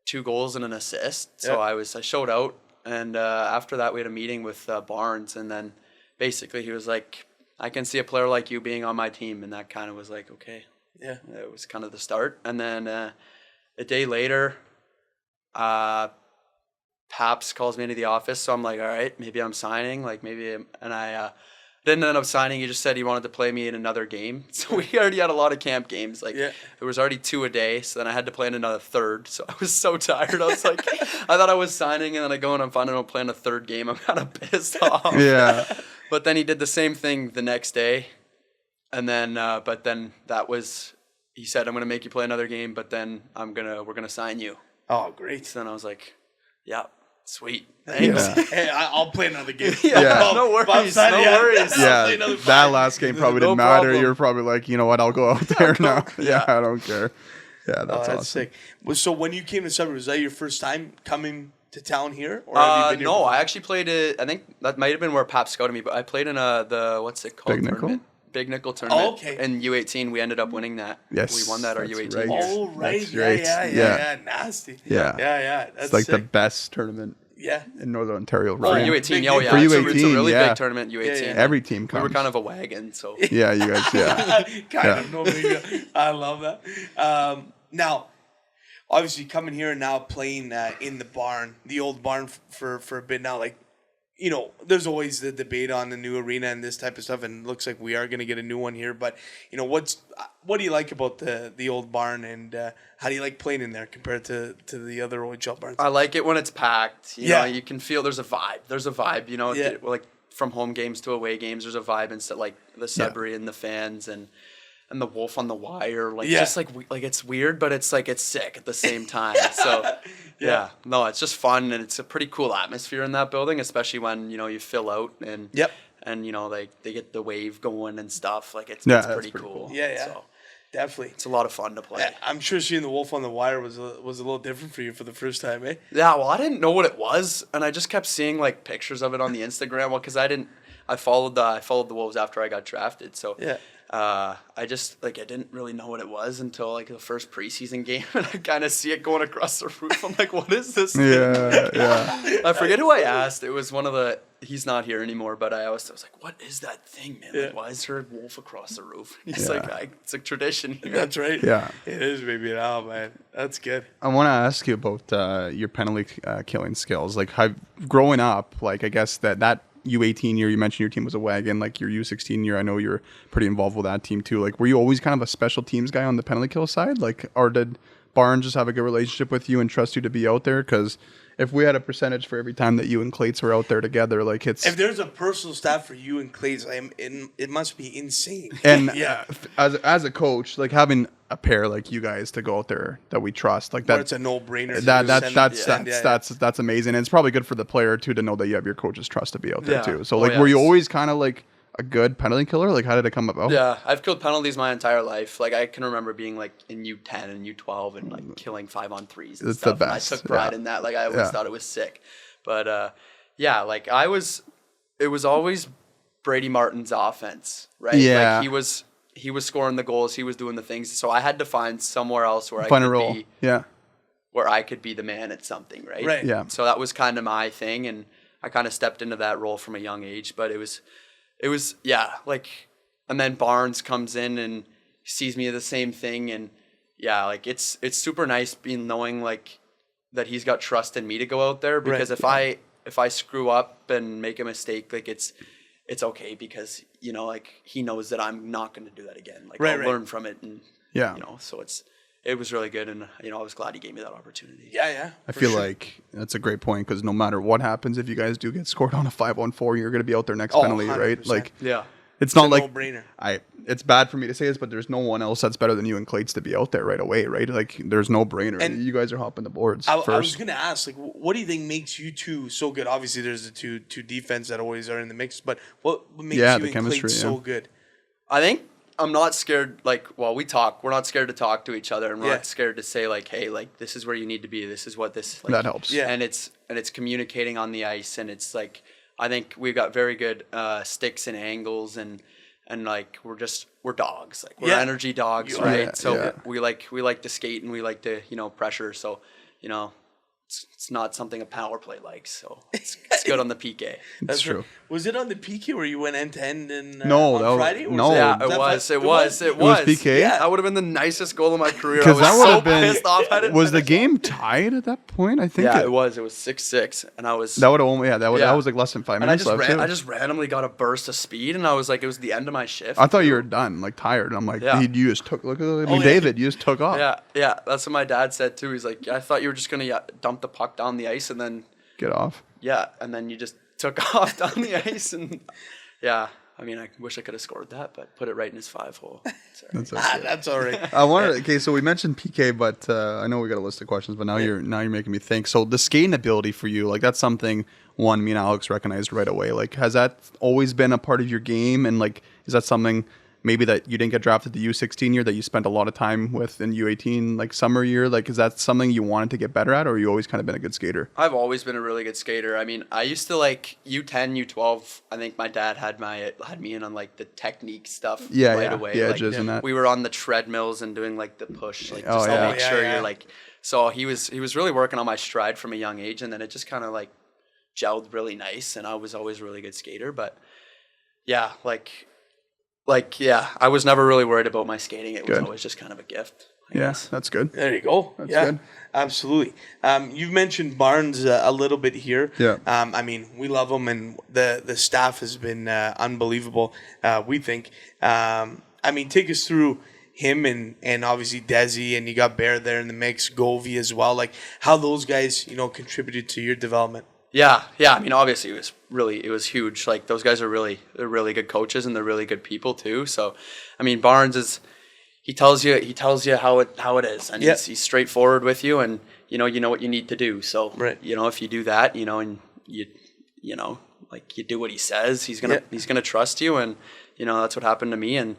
2 goals and an assist. So I showed out, and after that we had a meeting with Barnes, and then basically he was like, "I can see a player like you being on my team," and that kind of was like, okay, Yeah. it was kind of the start. And then a day later, Paps calls me into the office, so I'm like, all right, maybe I'm signing, and I didn't end up signing. He just said he wanted to play me in another game. So we already had a lot of camp games. There was already 2 a day, so then I had to play in another third. So I was so tired. I was like, I thought I was signing, and then I go and I'm finding out playing a third game. I'm kind of pissed off. Yeah. But then he did the same thing the next day, and then he said, I'm gonna make you play another game, but then we're gonna sign you. Oh, great. So then I was like, yeah. Sweet. Thanks. Yeah. Hey, I'll play another game. Yeah. No worries. I'll sign No you. worries. I'll play Yeah, another that 5. last game probably No didn't matter. problem. You're probably like, you know what, I'll go out there now. Yeah, I don't care. Yeah, Oh, that's awesome. sick. Well, so when you came to Sudbury, was that your first time coming to town here? Or have you been here No, before? I actually played it. I think that might have been where Pap scouted me, but I played in the what's it called? Big Nickel? Tournament? Big Nickel tournament. Oh, okay. In U18, we ended up winning that. Yes, We won that our that's U18 right. year. Oh, right. That's Yeah, right. yeah. Nasty. Yeah. That's It's like the sick. best tournament Yeah. in Northern Ontario. For Right? U18, Big oh yeah. For It's a U18, really yeah. big tournament, U18. Yeah. Every team We comes. were kind of a wagon, so. Yeah, you guys, yeah. Kind of no big deal. I love that. Now, obviously coming here and now playing in the barn, the old barn for a bit now, like, there's always the debate on the new arena and this type of stuff, and it looks like we are going to get a new one here. But what do you like about the old barn, and how do you like playing in there compared to the other OHL barns? I like it when it's packed. You Yeah. know, you can feel there's a vibe. Yeah. Like from home games to away games, there's a vibe instead, like the Sudbury and the fans and the Wolf on the Wire. Just like it's weird, but it's like it's sick at the same time. So yeah, no, it's just fun, and it's a pretty cool atmosphere in that building, especially when you fill out and Yep. and they get the wave going and stuff. Like it's Yeah, that's pretty pretty cool. cool. Yeah. So Definitely. it's a lot of fun to play. I'm sure seeing the Wolf on the Wire was a little different for you for the first time, eh? Yeah, well, I didn't know what it was, and I just kept seeing like pictures of it on the Instagram. Well, because I followed the Wolves after I got drafted, so Yeah. I just I didn't really know what it was until like the first preseason game, and I kind of see it going across the roof. I'm like, what is this? Yeah, yeah. I forget who I asked. It was one of the. He's not here anymore, but I was like, what is that thing, man? Yeah. Like, why is there a wolf across the roof? And he's Yeah. like, it's a tradition here. That's right. Yeah. It is maybe now, man. That's good. I want to ask you about your penalty killing skills. Like, growing up, like I guess that U18 year, you mentioned your team was a wagon. Like your U16 year, I know you're pretty involved with that team too. Like, were you always kind of a special teams guy on the penalty kill side? Like, or did Barnes just have a good relationship with you and trust you to be out there? Because if we had a percentage for every time that you and Clates were out there together, like it's If there's a personal stat for you and Clays, it must be insane. and yeah, as a coach, like having a pair like you guys to go out there that we trust, like where that it's a no-brainer. to that's amazing. And it's probably good for the player too to know that you have your coach's trust to be out there Yeah. too. So Oh, like, yeah, were you it's- always kind of like a good penalty killer? Like, how did it come about? Yeah, I've killed penalties my entire life. Like I can remember being like in U10 and U12 and like killing 5-on-3s and It's the stuff. And I best, took pride yeah. in that. Like I always Yeah. thought it was sick. But yeah, like it was always Brady Martin's offense, right? Yeah. Like he was scoring the goals, he was doing the things. So I had to find somewhere else where Find I a could role. be Yeah. where I could be the man at something, right? Right. Yeah. So that was kind of my thing, and I kind of stepped into that role from a young age. But it was yeah, like, and then Barnes comes in and sees me as the same thing, and yeah, like it's super nice knowing like that he's got trust in me to go out there, because Right. if I screw up and make a mistake, like it's okay, because like he knows that I'm not going to do that again. Like Right, I'll right. learn from it, and Yeah. so it's it was really good, and I was glad he gave me that opportunity. Yeah. I feel like that's a great point because no matter what happens, if you guys do get scored on a 5-on-4, you're going to be out there next penalty, right? 100%. Like, Yeah. it's not a like no-brainer. It's bad for me to say this, but there's no one else that's better than you and Clates to be out there right away, right? Like, there's no brainer. And you guys are hopping the boards I was first. going to ask, like, what do you think makes you two so good? Obviously, there's the two defense that always are in the mix, but what makes you the and chemistry, Clayton so good? I think I'm not scared. We talk. We're not scared to talk to each other, and we're Yeah. not scared to say like, "Hey, like this is where you need to be. This is what this." Like, That helps. Yeah. And it's communicating on the ice, and it's like I think we've got very good sticks and angles, and like we're dogs. Like we're Yeah. energy dogs, You are. right? Yeah, So yeah. we like to skate, and we like to pressure. So it's not something a power play likes. So it's good on the PK. It's true. Was it on the PK where you went end to end and No, on that was- Friday? Or no. Yeah, was it was. It was PK? Yeah, that would have been the nicest goal of my career. I 'Cause was that would so have been- pissed off at it. Was the game tied at that point? I think Yeah, it was. It was 6-6, and I was. That would have only, that Yeah. was like less than 5 and I minutes just left. too. I just randomly got a burst of speed, and I was like, it was the end of my shift. I thought you were done, like tired. And I'm like, Yeah. you just took, look at yeah. David, you just took off. Yeah, that's what my dad said too. He's like, I thought you were just gonna dump the puck down the ice, and then Get off. and then you just took off down the ice, and yeah. I mean, I wish I could have scored that, but put it right in his 5-hole. Sorry. That's okay. That's all right. I wanted. Okay, so we mentioned PK, but I know we got a list of questions. But now you're making me think. So the skating ability for you, like that's something me and Alex recognized right away. Like, has that always been a part of your game? And like, is that something maybe that you didn't get drafted the U16 year that you spent a lot of time with in U18 like summer year? Like, is that something you wanted to get better at, or you always kind of been a good skater? I've always been a really good skater. I mean, I used to like U10, U12. I think my dad had me in on like the technique stuff right away. The like, edges and that. we were on the treadmills and doing like the push, like Oh, just yeah. to make sure Yeah. you're like. So he was really working on my stride from a young age, and then it just kind of like gelled really nice. And I was always a really good skater, but yeah, I was never really worried about my skating. It was Good. always just kind of a gift. I Yeah, guess. that's good. There you go. That's yeah, good. absolutely. You've mentioned Barnes a little bit here. Yeah. I mean, we love him, and the staff has been unbelievable. We think. I mean, take us through him and obviously Desi, and you got Bear there in the mix, Govey as well. Like how those guys, contributed to your development. Yeah. I mean, obviously, it was huge. Like those guys they're really good coaches, and they're really good people too. So, I mean, Barnes he tells you how it is, and he's straightforward with you, and you know what you need to do. So, Right. If you do that, and you do what he says, he's gonna trust you, and that's what happened to me. And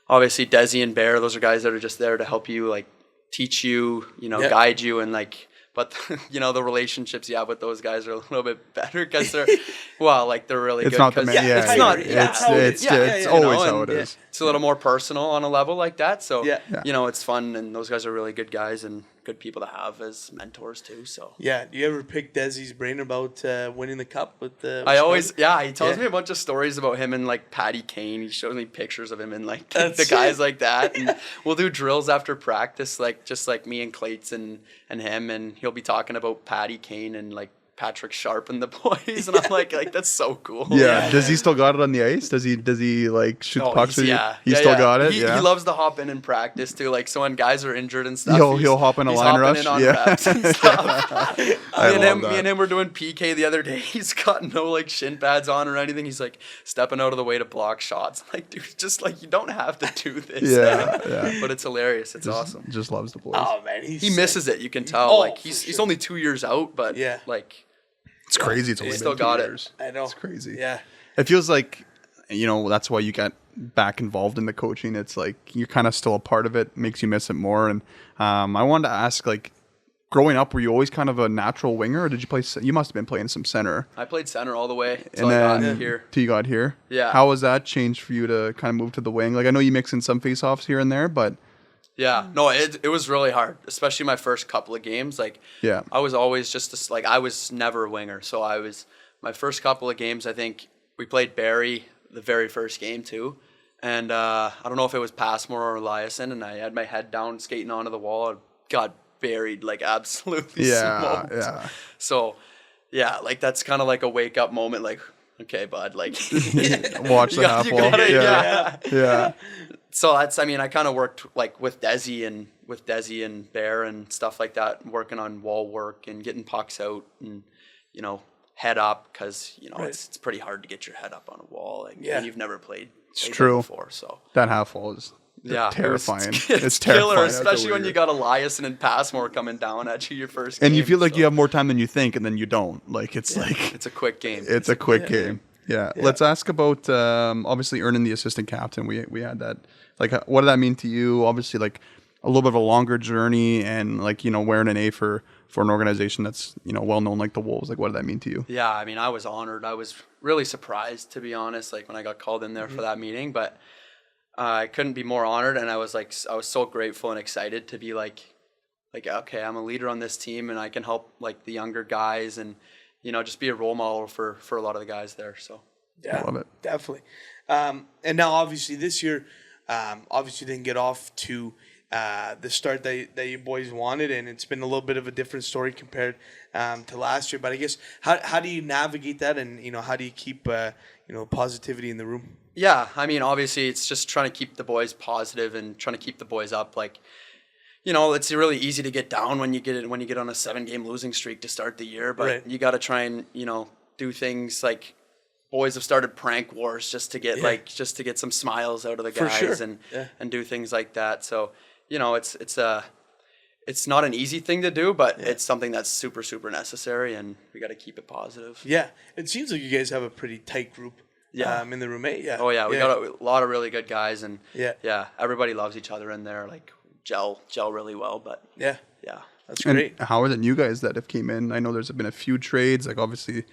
obviously, Desi and Bear, those are guys that are just there to help you, like teach you, guide you, and like. But the relationships you have with those guys are a little bit better because they're they're really It's good. not the 'cause man. Yeah, it's you're not. right. Yeah, It's always how it is. It's a little more personal on a level like that. So Yeah. it's fun, and those guys are really good guys and good people to have as mentors too. So Yeah. Do you ever pick Desi's brain about winning the cup with the? I always, he tells Yeah. me a bunch of stories about him and like Patty Kane. He shows me pictures of him and like That's the guys like that. And we'll do drills after practice, like just like me and Clates and him, and he'll be talking about Patty Kane and like Patrick Sharp and the boys, and I'm like that's so cool. Yeah. Does he still got it on the ice? Does he like shoot the pucks with you? He still got it. He Yeah. loves to hop in practice too. Like so when guys are injured and stuff, He'll hop in a he's line hopping rush. in on Yeah. reps and stuff. I love Me that. and him were doing PK the other day. He's got no like shin pads on or anything. He's like stepping out of the way to block shots. I'm like, dude, just like you don't have to do this. Yeah, man. yeah. But it's hilarious. It's awesome. Just loves the boys. Oh man, He misses it. You can tell. Oh, like for he's sure. only 2 years out, but Yeah. like It's crazy. It's only still been 2 got it. years. I know. It's crazy. Yeah. It feels like, that's why you got back involved in the coaching. It's like you're kind of still a part of it, makes you miss it more. And I wanted to ask, like, growing up, were you always kind of a natural winger, or did you play? You must have been playing some center. I played center all the way until And I then got here. till you got here. Yeah. How has that changed for you to kind of move to the wing? Like, I know you mix in some face-offs here and there, but Yeah, no, it was really hard, especially my first couple of games. Like, Yeah. I was always I was never a winger. So my first couple of games, I think we played Barrie the very first game too. And I don't know if it was Passmore or Eliason, and I had my head down skating onto the wall and got buried, like absolutely yeah, smoked. yeah. So, yeah, like that's kind of like a wake up moment. Like, okay, bud, like Watch the half wall. Yeah. So that's, I mean, I kind of worked like with Desi and Bear and stuff like that, working on wall work and getting pucks out and, you know, head up, because, you know, it's pretty hard to get your head up on a wall. Like, and you've never played true. before. So that half wall is terrifying. It's terrifying, killer, especially when you got Eliason and Passmore coming down at you your first game. And you feel like you have more time than you think, and then you don't. Like, it's like... It's a quick game. It's a quick game. Yeah. Let's ask about, obviously, earning the assistant captain. We had that. Like, what did that mean to you? Obviously, like, a little bit of a longer journey, and, like, you know, wearing an A for an organization that's, you know, well-known like the Wolves. Like, what did that mean to you? Yeah, I mean, I was honored. I was really surprised, to be honest, like, when I got called in there for that meeting. But I couldn't be more honored, and I was so grateful and excited to be like, okay, I'm a leader on this team, and I can help, like, the younger guys and, you know, just be a role model for a lot of the guys there. So yeah, I love it. Definitely. And now, obviously, this year, obviously didn't get off to the start that you boys wanted, and it's been a little bit of a different story compared to last year. But I guess how do you navigate that, and, you know, how do you keep you know, positivity in the room? Yeah, I mean, obviously, it's just trying to keep the boys positive and trying to keep the boys up. Like, you know, it's really easy to get down when you get on a 7-game losing streak to start the year, but you got to try and, you know, do things like boys have started prank wars just to get some smiles out of the guys and do things like that. So, you know, it's not an easy thing to do, but it's something that's super, super necessary, and we got to keep it positive. Yeah, it seems like you guys have a pretty tight group. In the roommate. Yeah. Oh yeah, we got a lot of really good guys, and everybody loves each other in there. Like, gel really well. But yeah, that's great. And how are the new guys that have came in? I know there's been a few trades. Like, obviously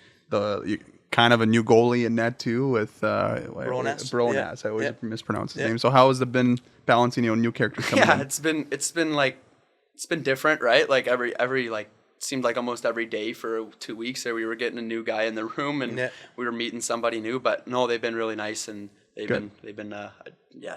kind of a new goalie in net too with Bronas. I always mispronounce his name. So how has it been balancing, you know, new characters coming in? It's been different, right? Like every like seemed like almost every day for 2 weeks there we were getting a new guy in the room, and we were meeting somebody new. But no, they've been really nice, and they've been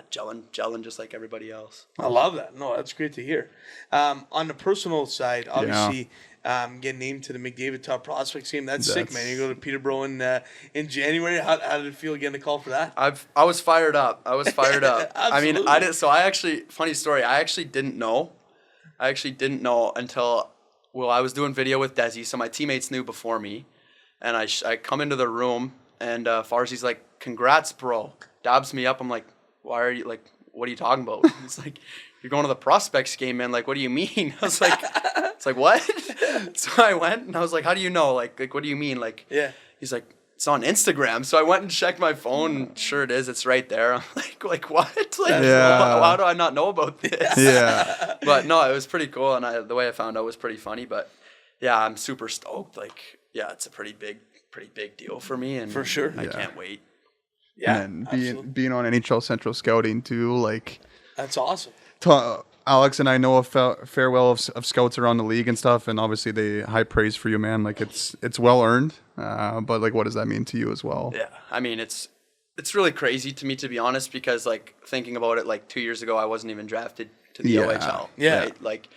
gelling just like everybody else. I love that. No, that's great to hear. On the personal side, obviously, getting named to the McDavid Top Prospects game, that's sick, man. You go to Peterborough in January. How did it feel getting a call for that? I was fired up. I mean, funny story. I actually didn't know until, well, I was doing video with Desi, so my teammates knew before me, and I come into the room, and Farsi's like, "Congrats, bro." Dabs me up. I'm like, "Why are you, like, what are you talking about?" He's like, "You're going to the Prospects game, man. Like, what do you mean?" I was like, "It's like, what?" So I went, and I was like, "How do you know? Like, what do you mean?" Like, he's like, "It's on Instagram." So I went and checked my phone, and sure it is. It's right there. I'm like what? Like, how do I not know about this? Yeah. But no, it was pretty cool, and the way I found out was pretty funny. But yeah, I'm super stoked. Like, yeah, it's a pretty big deal for me, and for sure, I can't wait. Yeah, and being on NHL Central Scouting too, like, that's awesome. Alex and I know a fair well of scouts around the league and stuff, and obviously they high praise for you, man. Like, it's well earned. But like, what does that mean to you as well? Yeah, I mean, it's really crazy to me, to be honest, because like thinking about it, like 2 years ago, I wasn't even drafted to the OHL. Yeah. Right? Like,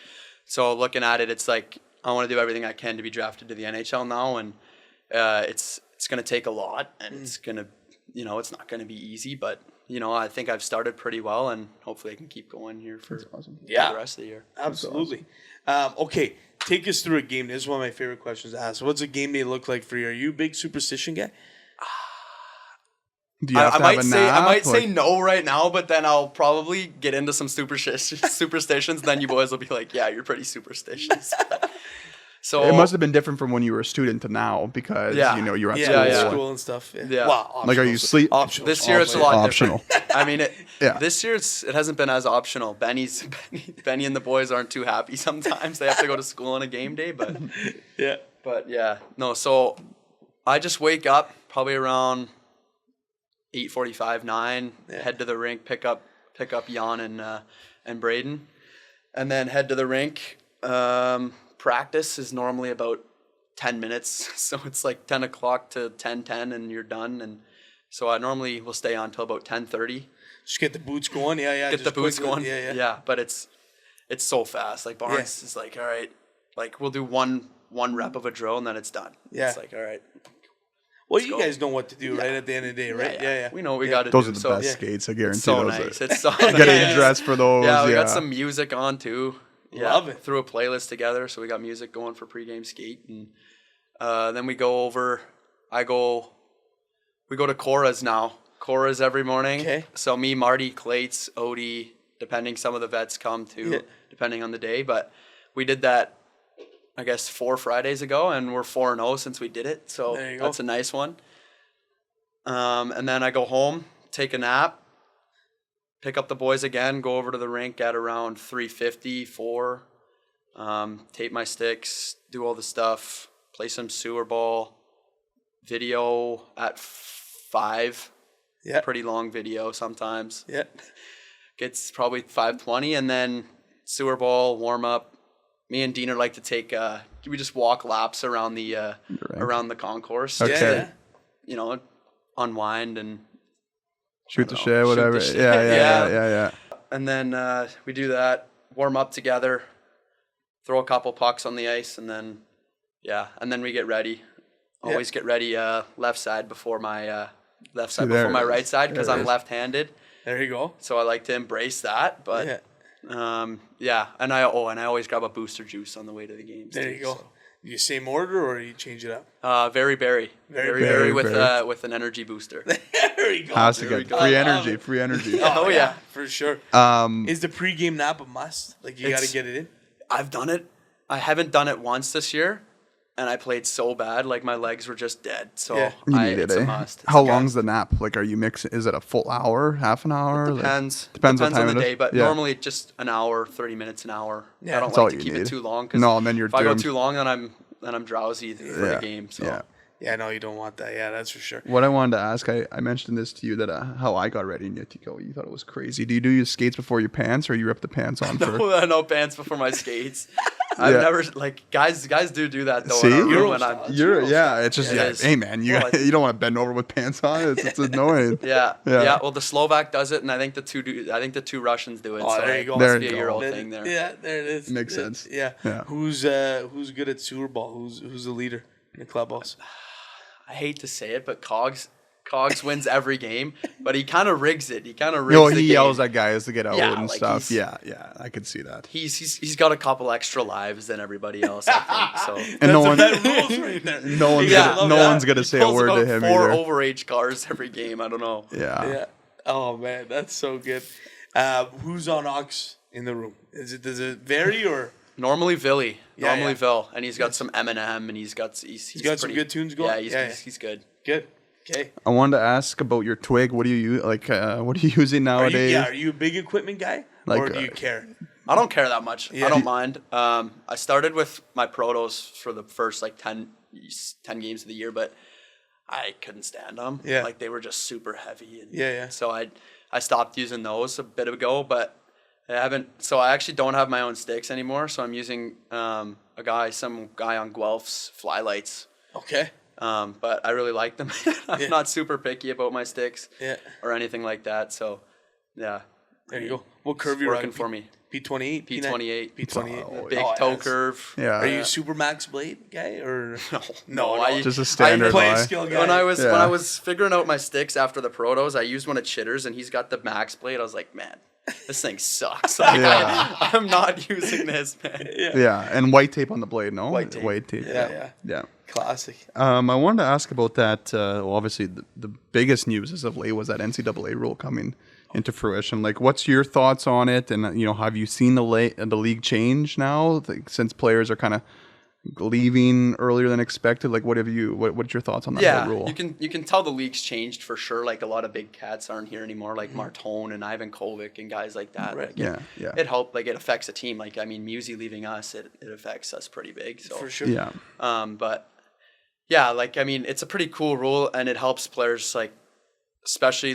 so looking at it, it's like I want to do everything I can to be drafted to the NHL now, and it's going to take a lot, and it's going to, you know, it's not going to be easy, but, you know, I think I've started pretty well, and hopefully I can keep going here for the rest of the year. Absolutely. Okay, take us through a game. This is one of my favorite questions to ask. What's a game day look like for you? Are you a big superstition guy? Do you have to have a nap? I might say no right now, but then I'll probably get into some superstitions. Then you boys will be like, "Yeah, you're pretty superstitious." So it must have been different from when you were a student to now, because you know you're at school and stuff. Yeah. Well, like, are you sleep optional? This year it's a lot optional. different. I mean, this year it hasn't been as optional. Benny and the boys aren't too happy sometimes. They have to go to school on a game day, but no. So I just wake up probably around 8:45, 9. Head to the rink, pick up Jan and Braden, and then head to the rink. Practice is normally about 10 minutes, so it's like 10 o'clock to 10:10, and you're done. And so I normally will stay on till about 10:30. Just get the boots going. Get the boots going. Yeah. But it's so fast. Like, Barnes is like, all right, like we'll do one rep of a drill and then it's done. Yeah. It's like, all right. Well, Let's you go. guys know what to do, right? At the end of the day, right? Yeah. We know what we Yeah. got to Those do. are the so best skates. I guarantee. it's so those nice. Are, It's so getting nice. dressed for those. Yeah, we got some music on too. Yeah, Love it. Threw a playlist together, so we got music going for pregame skate, and then we go over. We go to Cora's now. Cora's every morning. Okay. So me, Marty, Clates, Odie, depending, some of the vets come too, depending on the day. But we did that, I guess, 4 Fridays ago, and we're 4-0 since we did it. So There you go. that's a nice one. And then I go home, take a nap, pick up the boys again, go over to the rink at around 3:50, 4, tape my sticks, do all the stuff, play some sewer ball, video at 5. Yeah. Pretty long video sometimes. Yeah. Gets probably 5:20, and then sewer ball, warm up. Me and Diener like to take, we just walk laps around the concourse. Okay. To, unwind and Shoot the know, shit, shoot whatever. the shit. Yeah. And then we do that, warm up together, throw a couple pucks on the ice, and then we get ready. Always get ready left side before my right side because I'm left-handed. There you go. So I like to embrace that, but and I always grab a booster juice on the way to the games. There you go. You same order or you change it up? Very berry berry. with an energy booster. There you go. Has to get free energy. Oh, yeah. For sure. Is the pregame nap a must? Like you got to get it in? I've done it. I haven't done it once this year, and I played so bad, like my legs were just dead. So You need it's it, a eh? must. How long's the nap? Like, are you mixing? Is it a full hour, half an hour? Depends. Depends what on time the it is. day, but Yeah. normally just an hour, 30 minutes an hour. Yeah. I don't That's all like to you keep need. it too long because No, and then you're if I go doomed. too long, then I'm drowsy for the game. So Yeah. Yeah, no, you don't want that. Yeah, that's for sure. What I wanted to ask, I mentioned this to you that how I got ready in Yetiko. You thought it was crazy. Do you do your skates before your pants, or you rip the pants on for? no pants before my skates. I've never guys do that though. See? in our room Euro when style. I'm, It's just It is. hey man, you Well, you don't want to bend over with pants on. It's annoying. yeah. Yeah. Well, the Slovak does it, and I think the two Russians do it. Oh, so there you go. It There must be you a go. Euro There- thing there. Yeah, there it is. Makes sense. Yeah. Yeah. Who's good at sewer ball? Who's the leader in the clubhouse? I hate to say it, but Cogs wins every game, but he kind of rigs it. He kind of rigs No, the he game. yells at guys to get out Yeah, and like stuff. he's- Yeah, I could see that. He's got a couple extra lives than everybody else, I think. So And no one, That rules right there. no one's Yeah, gonna, love no that. one's gonna say a Pulls word to about him 4 either. overage cars every game. I don't know. Yeah. Yeah. Oh man, that's so good. Who's on Ox in the room? Does it vary or? Normally Villy. Yeah, Normally yeah. Vil. And he's got some Eminem and he's got got some good tunes going? Yeah, Yeah, he's good. Good. Okay. I wanted to ask about your twig. What do you use? What are you using Are nowadays? you a big equipment guy, Like, or do you care? I don't care that much. Yeah. I don't mind. I started with my protos for the first 10 games of the year, but I couldn't stand them. Yeah. Like they were just super heavy. And Yeah. So I stopped using those a bit ago, but I haven't. So I actually don't have my own sticks anymore. So I'm using some guy on Guelph's fly lights. Okay. But I really like them. I'm not super picky about my sticks or anything like that. So yeah. There you go. What curve It's you working rocking? for me. P28. P28. P28. Big toe curve. Yeah. Are you super max blade guy or No, I Just a standard play lie. skill guy? when I was Yeah. figuring out my sticks after the protos, I used one of Chitter's and he's got the max blade. I was like, man, this thing sucks. Like, Yeah. I'm not using this, man. Yeah, and white tape on the blade, no? White tape. Yeah. Classic. I wanted to ask about that. Obviously, the biggest news as of late was that NCAA rule coming into fruition. Like, what's your thoughts on it? And have you seen the league change now since players are kind of leaving earlier than expected? Like, what's your thoughts on that whole rule? you can tell the league's changed for sure. Like a lot of big cats aren't here anymore, like Martone and Ivan Kovic and guys like that. Right. Like, Yeah. It helped. Like it affects a team. Like Musey leaving us, it affects us pretty big. So For sure. Yeah. But yeah, it's a pretty cool rule and it helps players especially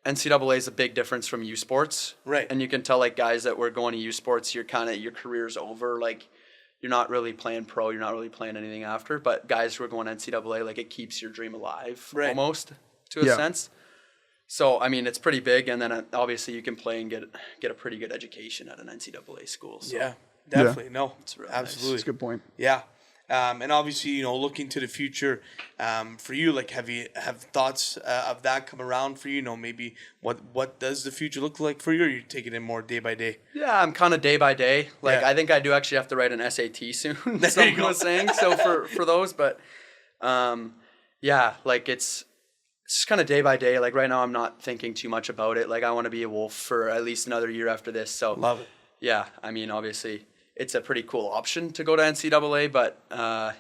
NCAA is a big difference from U Sports. Right. And you can tell guys that were going to U Sports, your career's over. You're not really playing pro, you're not really playing anything after. But guys who are going NCAA, it keeps your dream alive almost to a sense. So it's pretty big, and then obviously you can play and get a pretty good education at an NCAA school. So. Yeah, definitely. No, It's really absolutely. That's a good point. Yeah. And obviously, looking to the future, for you, like, have thoughts of that come around for you? Maybe what does the future look like for you? Or you're taking it more day by day? Yeah, I'm kind of day by day. Like, Yeah. I think I do actually have to write an SAT soon. There Someone you go. was saying so for those, but yeah, like it's just kind of day by day. Like right now, I'm not thinking too much about it. Like I want to be a Wolf for at least another year after this. So Love it. yeah, I mean, obviously, it's a pretty cool option to go to NCAA, but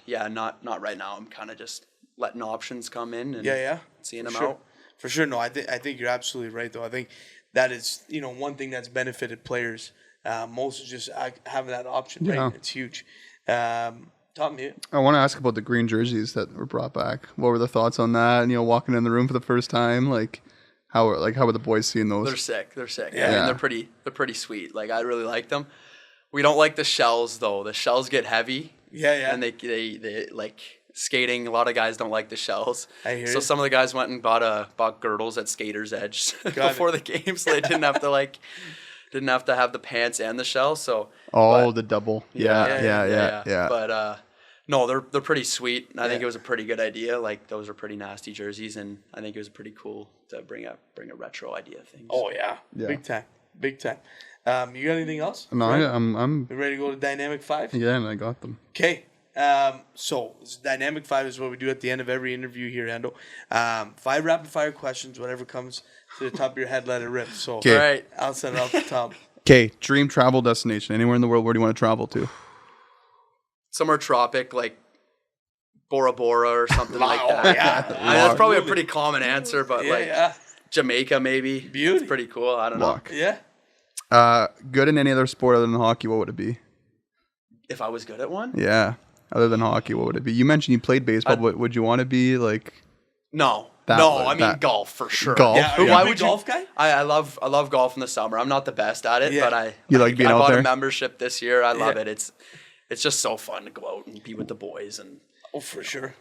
yeah, not right now. I'm kind of just letting options come in and seeing them out. For sure. No, I think you're absolutely right, though. I think that is, one thing that's benefited players most is just having that option, right? Yeah. It's huge. Tom, you? I want to ask about the green jerseys that were brought back. What were the thoughts on that? And walking in the room for the first time, how were the boys seeing those? They're sick. They're sick. Yeah. I mean, they're pretty sweet. Like I really like them. We don't like the shells though. The shells get heavy. Yeah. And they like skating. A lot of guys don't like the shells. I hear so you. some of the guys went and bought girdles at Skater's Edge before the game, so they didn't have to have the pants and the shell. So the double. Yeah. But no, they're pretty sweet. I think it was a pretty good idea. Like those are pretty nasty jerseys, and I think it was pretty cool to bring a retro idea of things. Oh, yeah. Big time. You got anything else? No, Right? I'm We ready to go to Dynamic 5? yeah, and I got them. Okay. So Dynamic 5 is what we do at the end of every interview here, Endo. 5 rapid fire questions, whatever comes to the top of your head, let it rip. So Okay. All right. I'll send it off the top. Okay, dream travel destination anywhere in the world. Where do you want to travel to? Somewhere tropic, like Bora Bora or something like that. Oh, yeah. I mean, that's probably a pretty common answer, but Yeah. Jamaica maybe. Beauty. It's pretty cool. I don't know. Lock. Yeah. Good in any other sport other than hockey, what would it be? If I was good at one? Yeah, other than hockey, what would it be? You mentioned you played baseball, but would you want to be like No. That no, would- I mean that- golf for sure. golf? Yeah. Are you Why a big would you- golf guy? I love golf in the summer. I'm not the best at it, Yeah. but You like being I out bought there? a membership this year. I love Yeah. it. It's just so fun to go out and be with the boys and Oh, for sure.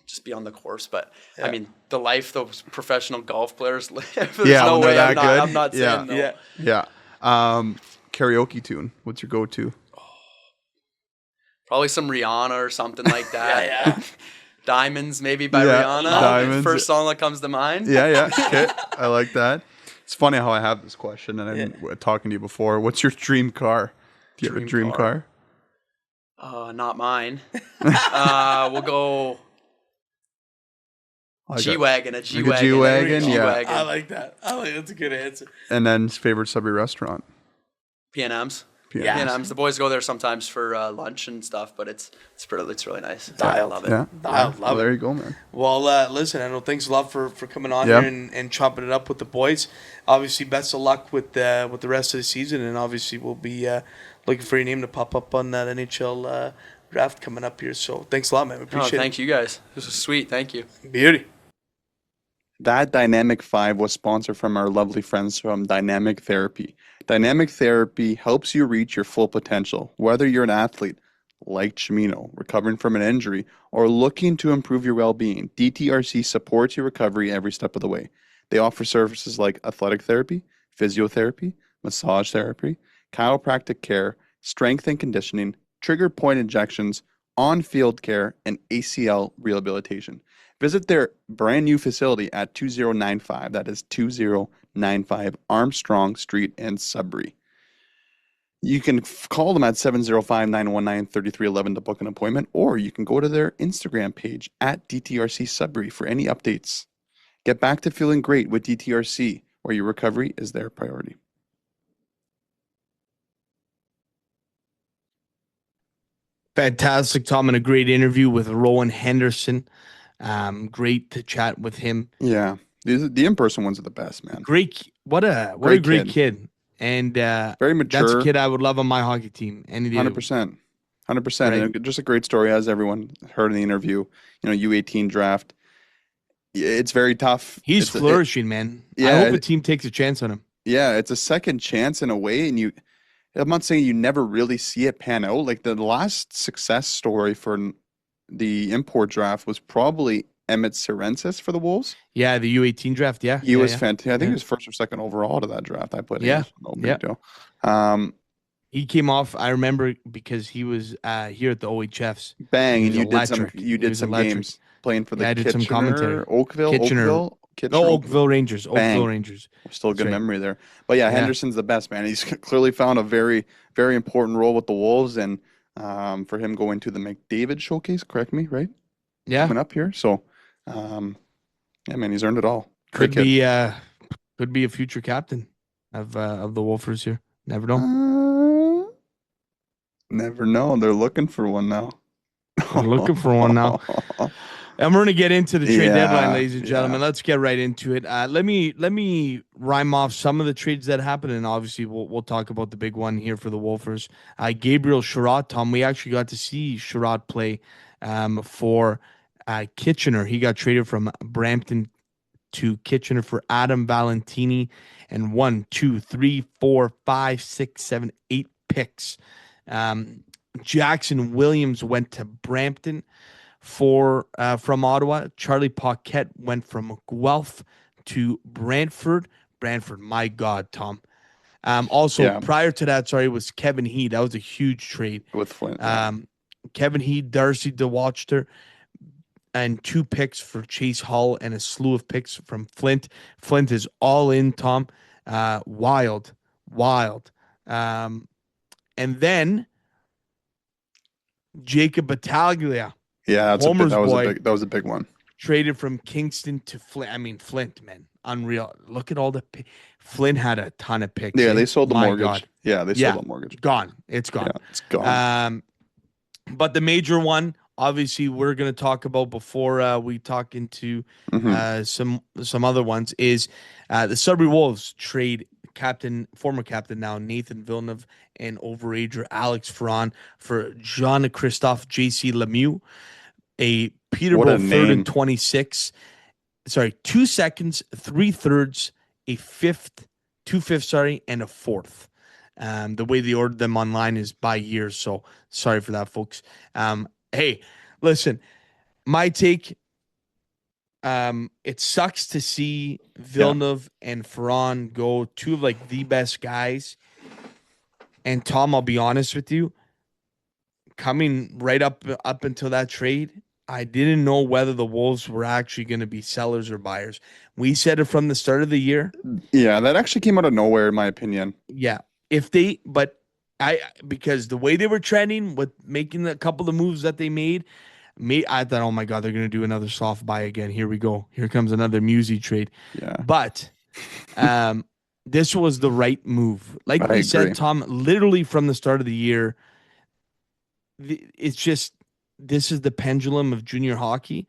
just be on the course. But Yeah. I mean, the life those professional golf players live. There's Yeah, no when they're way that good. I'm not Yeah. saying no. Yeah. Yeah. Karaoke tune. What's your go-to? Probably some Rihanna or something like that. Yeah. Diamonds maybe by Yeah, Rihanna. Diamonds. First song that comes to mind. Yeah. Okay, I like that. It's funny how I have this question, and I'm talking to you before. What's your dream car? Do you have a dream car? Not mine. We'll go G-Wagon. A G-Wagon. G-Wagon, yeah. G-Wagon. I like that. That's a good answer. And then favorite Sudbury restaurant? P&M's. Yeah. P&M's. The boys go there sometimes for lunch and stuff, but it's really nice. Dialed. I love it. Yeah. Love Well, it. there you go, man. Well, listen, I know thanks a lot for coming on Yeah. here and chopping it up with the boys. Obviously, best of luck with the rest of the season, and obviously we'll be looking for your name to pop up on that NHL draft coming up here. So thanks a lot, man. We appreciate Thank you guys. This was sweet. Thank you. it. Beauty. That Dynamic 5 was sponsored from our lovely friends from Dynamic Therapy. Dynamic Therapy helps you reach your full potential, whether you're an athlete like Chimino, recovering from an injury, or looking to improve your well-being. DTRC supports your recovery every step of the way. They offer services like athletic therapy, physiotherapy, massage therapy, chiropractic care, strength and conditioning, trigger point injections, on-field care, and ACL rehabilitation. Visit their brand new facility at 2095. That is 2095 Armstrong Street in Sudbury. You can call them at 705-919-3311 to book an appointment, or you can go to their Instagram page at DTRC Sudbury for any updates. Get back to feeling great with DTRC, where your recovery is their priority. Fantastic, Tom, and a great interview with Rowan Henderson. Great to chat with him. Yeah, the in-person ones are the best, man. What a Great great kid. kid. And Very mature. that's a kid I would love on my hockey team any day. 100%. 100%. Right. And just a great story, as everyone heard in the interview. U18 draft. It's very tough. He's It's a- flourishing, man. I Yeah, hope a team takes a chance on him. Yeah, it's a second chance in a way, and I'm not saying you never really see it pan out. Like the last success story for the import draft was probably Emmett Serensis for the Wolves. Yeah, the U18 draft. Yeah, He was yeah. fantastic. I think Yeah. he was first or second overall to that draft. I played Yeah, against him. No big yeah. deal. He came off. I remember because he was here at the OHFs. Bang, He and was electric. you He did was some electric. games playing for the Yeah, I did some Kitchener, commentary. Kitchener. No, Oakville. Oakville Rangers. Oakville Bang. Rangers. Still a That's good right. memory there. But yeah, Yeah. Henderson's the best, man. He's clearly found a very, very important role with the Wolves, and for him going to the McDavid Showcase, correct me, right? Yeah. Coming up here, so yeah, man, he's earned it all. Great Could kid. be a future captain of the Wolfers here. Never know. Never know. They're looking for one now. They're looking for one now. And we're going to get into the trade deadline, ladies and gentlemen. yeah. Let's get right into it. Let me rhyme off some of the trades that happened, and obviously we'll talk about the big one here for the Wolfers. Gabriel Sherratt, Tom, we actually got to see Sherratt play for Kitchener. He got traded from Brampton to Kitchener for Adam Valentini and 1, 2, 3, 4, 5, 6, 7, 8 picks. Jackson Williams went to Brampton from Ottawa. Charlie Paquette went from Guelph to Brantford. Brantford, my God, Tom. Also, prior to that, was Kevin Heed. That was a huge trade. With Flint. Kevin Heed, Darcy DeWatcher, and 2 picks for Chase Hull and a slew of picks from Flint. Flint is all in, Tom. Wild. And then Jacob Battaglia. Yeah, that was a big one. Traded from Kingston to Flint. I mean, Flint, man, unreal. Look at all the Flint had a ton of picks. Yeah, they sold the mortgage. God. Yeah, they sold the mortgage. Gone. It's gone. Yeah, it's gone. But the major one, obviously, we're going to talk about before we talk into some other ones is the Sudbury Wolves trade former captain now Nathan Villeneuve and overager Alex Ferron for Jean Christophe J.C. Lemieux, a Peterborough 3rd and 26. 2 seconds, 3 thirds, a 5th, 2 fifths, and a 4th. The way they ordered them online is by years, so sorry for that, folks. Hey, listen, my take, it sucks to see Villeneuve and Ferron go, 2 of like the best guys. And Tom, I'll be honest with you, coming right up until that trade, I didn't know whether the Wolves were actually going to be sellers or buyers. We said it from the start of the year. Yeah, that actually came out of nowhere, in my opinion. Yeah. Because the way they were trending with making a couple of moves that they made, I thought, oh my God, they're going to do another soft buy again. Here we go. Here comes another Musi trade. Yeah. But this was the right move. Like we said, Tom, literally from the start of the year, it's just, this is the pendulum of junior hockey,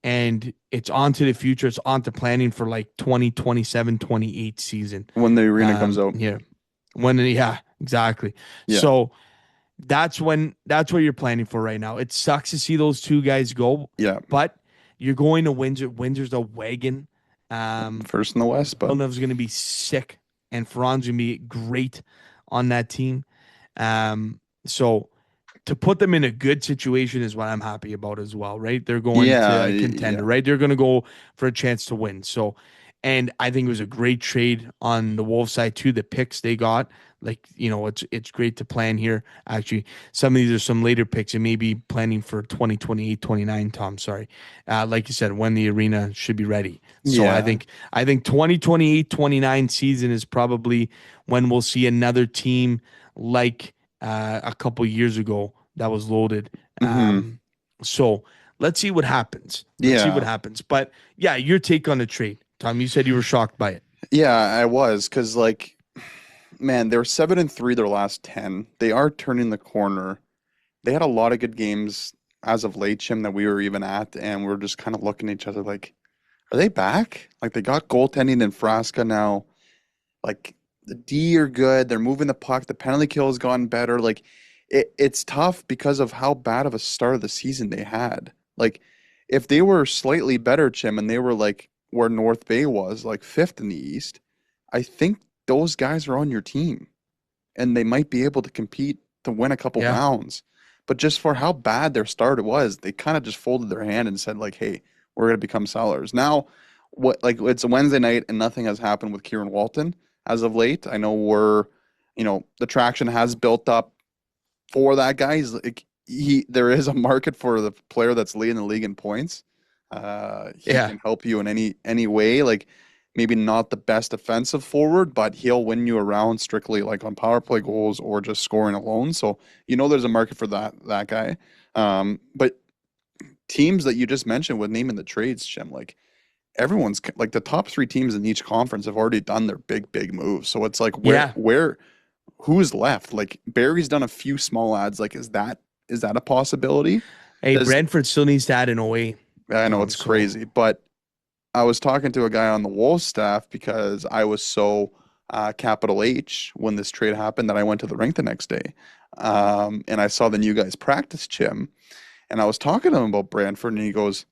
and it's on to the future. It's on to planning for like 2027, 28 season. When the arena comes out. Yeah. Exactly. Yeah. So that's what you're planning for right now. It sucks to see those 2 guys go. Yeah. But you're going to Windsor. Windsor's a wagon. First in the West, but Villeneuve's going to be sick, and Ferron's going to be great on that team. So to put them in a good situation is what I'm happy about as well, right? They're going to a contender, right? They're going to go for a chance to win. So, and I think it was a great trade on the Wolves side too. The picks they got, like, it's great to plan here. Actually, some of these are some later picks and maybe planning for 2028, 29, Tom, sorry. Like you said, when the arena should be ready. So I think 2028, 29 season is probably when we'll see another team like a couple years ago that was loaded. So let's see what happens. Let's see what happens. But yeah, your take on the trade, Tom. You said you were shocked by it. Yeah, I was, because man, they were 7-3 their last 10. They are turning the corner. They had a lot of good games as of late, Jim, that we were even at, and we're just kind of looking at each other like, are they back? Like, they got goaltending in Frasca now. Like, the D are good. They're moving the puck. The penalty kill has gotten better. Like, it's tough because of how bad of a start of the season they had. Like, if they were slightly better, Jim, and they were like where North Bay was, like 5th in the East, I think those guys are on your team, and they might be able to compete to win a couple rounds. But just for how bad their start was, they kind of just folded their hand and said, like, hey, we're going to become sellers. Now, it's a Wednesday night and nothing has happened with Kieran Walton as of late. I know we're, the traction has built up for that guy. He's like, there is a market for the player that's leading the league in points. He can help you in any way. Like maybe not the best offensive forward, but he'll win you around strictly like on power play goals or just scoring alone. So there's a market for that guy. But teams that you just mentioned with naming the trades, Jim, like everyone's like the top 3 teams in each conference have already done their big moves. So it's like who's left? Like Barry's done a few small ads. Like is that a possibility? Hey, Brentford still needs to add an OA. I know it's crazy, but I was talking to a guy on the Wolves staff because I was so capital H when this trade happened that I went to the rink the next day, and I saw the new guys practice, Jim, and I was talking to him about Brantford, and he goes,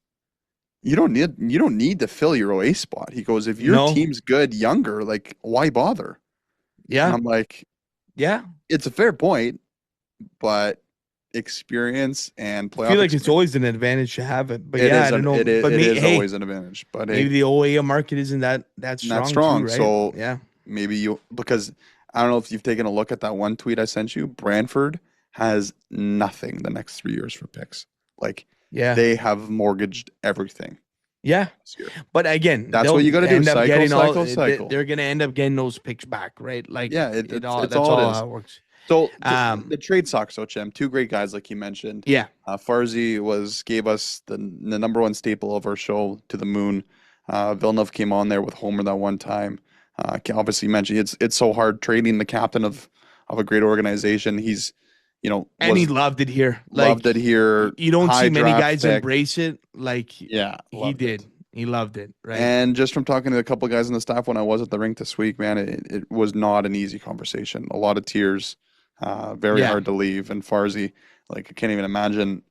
"You don't need to fill your OA spot." He goes, "If your team's good, younger, like why bother?" Yeah, and I'm like, "Yeah, it's a fair point, but." Experience and playoff. I feel like it's always an advantage to have it, but I don't know. It is hey, always an advantage, but maybe the OA market isn't that strong. Too, right? So yeah, maybe because I don't know if you've taken a look at that one tweet I sent you. Brantford has nothing the next 3 years for picks. Like they have mortgaged everything. Yeah, but again, that's what you got to do. Cycle. They're going to end up getting those picks back, right? Like it's that's all how it works. So the trade sucks, so Jim. 2 great guys, like you mentioned. Yeah. Farzy gave us the number 1 staple of our show to the moon. Villeneuve came on there with Homer that one time. Obviously, you mentioned it's so hard trading the captain of a great organization. He's, and he loved it here. Loved it here. You don't see many guys embrace it. Like he did. He loved it, right? And just from talking to a couple of guys on the staff when I was at the rink this week, man, it was not an easy conversation. A lot of tears. Very hard to leave. And Farzy, like I can't even imagine,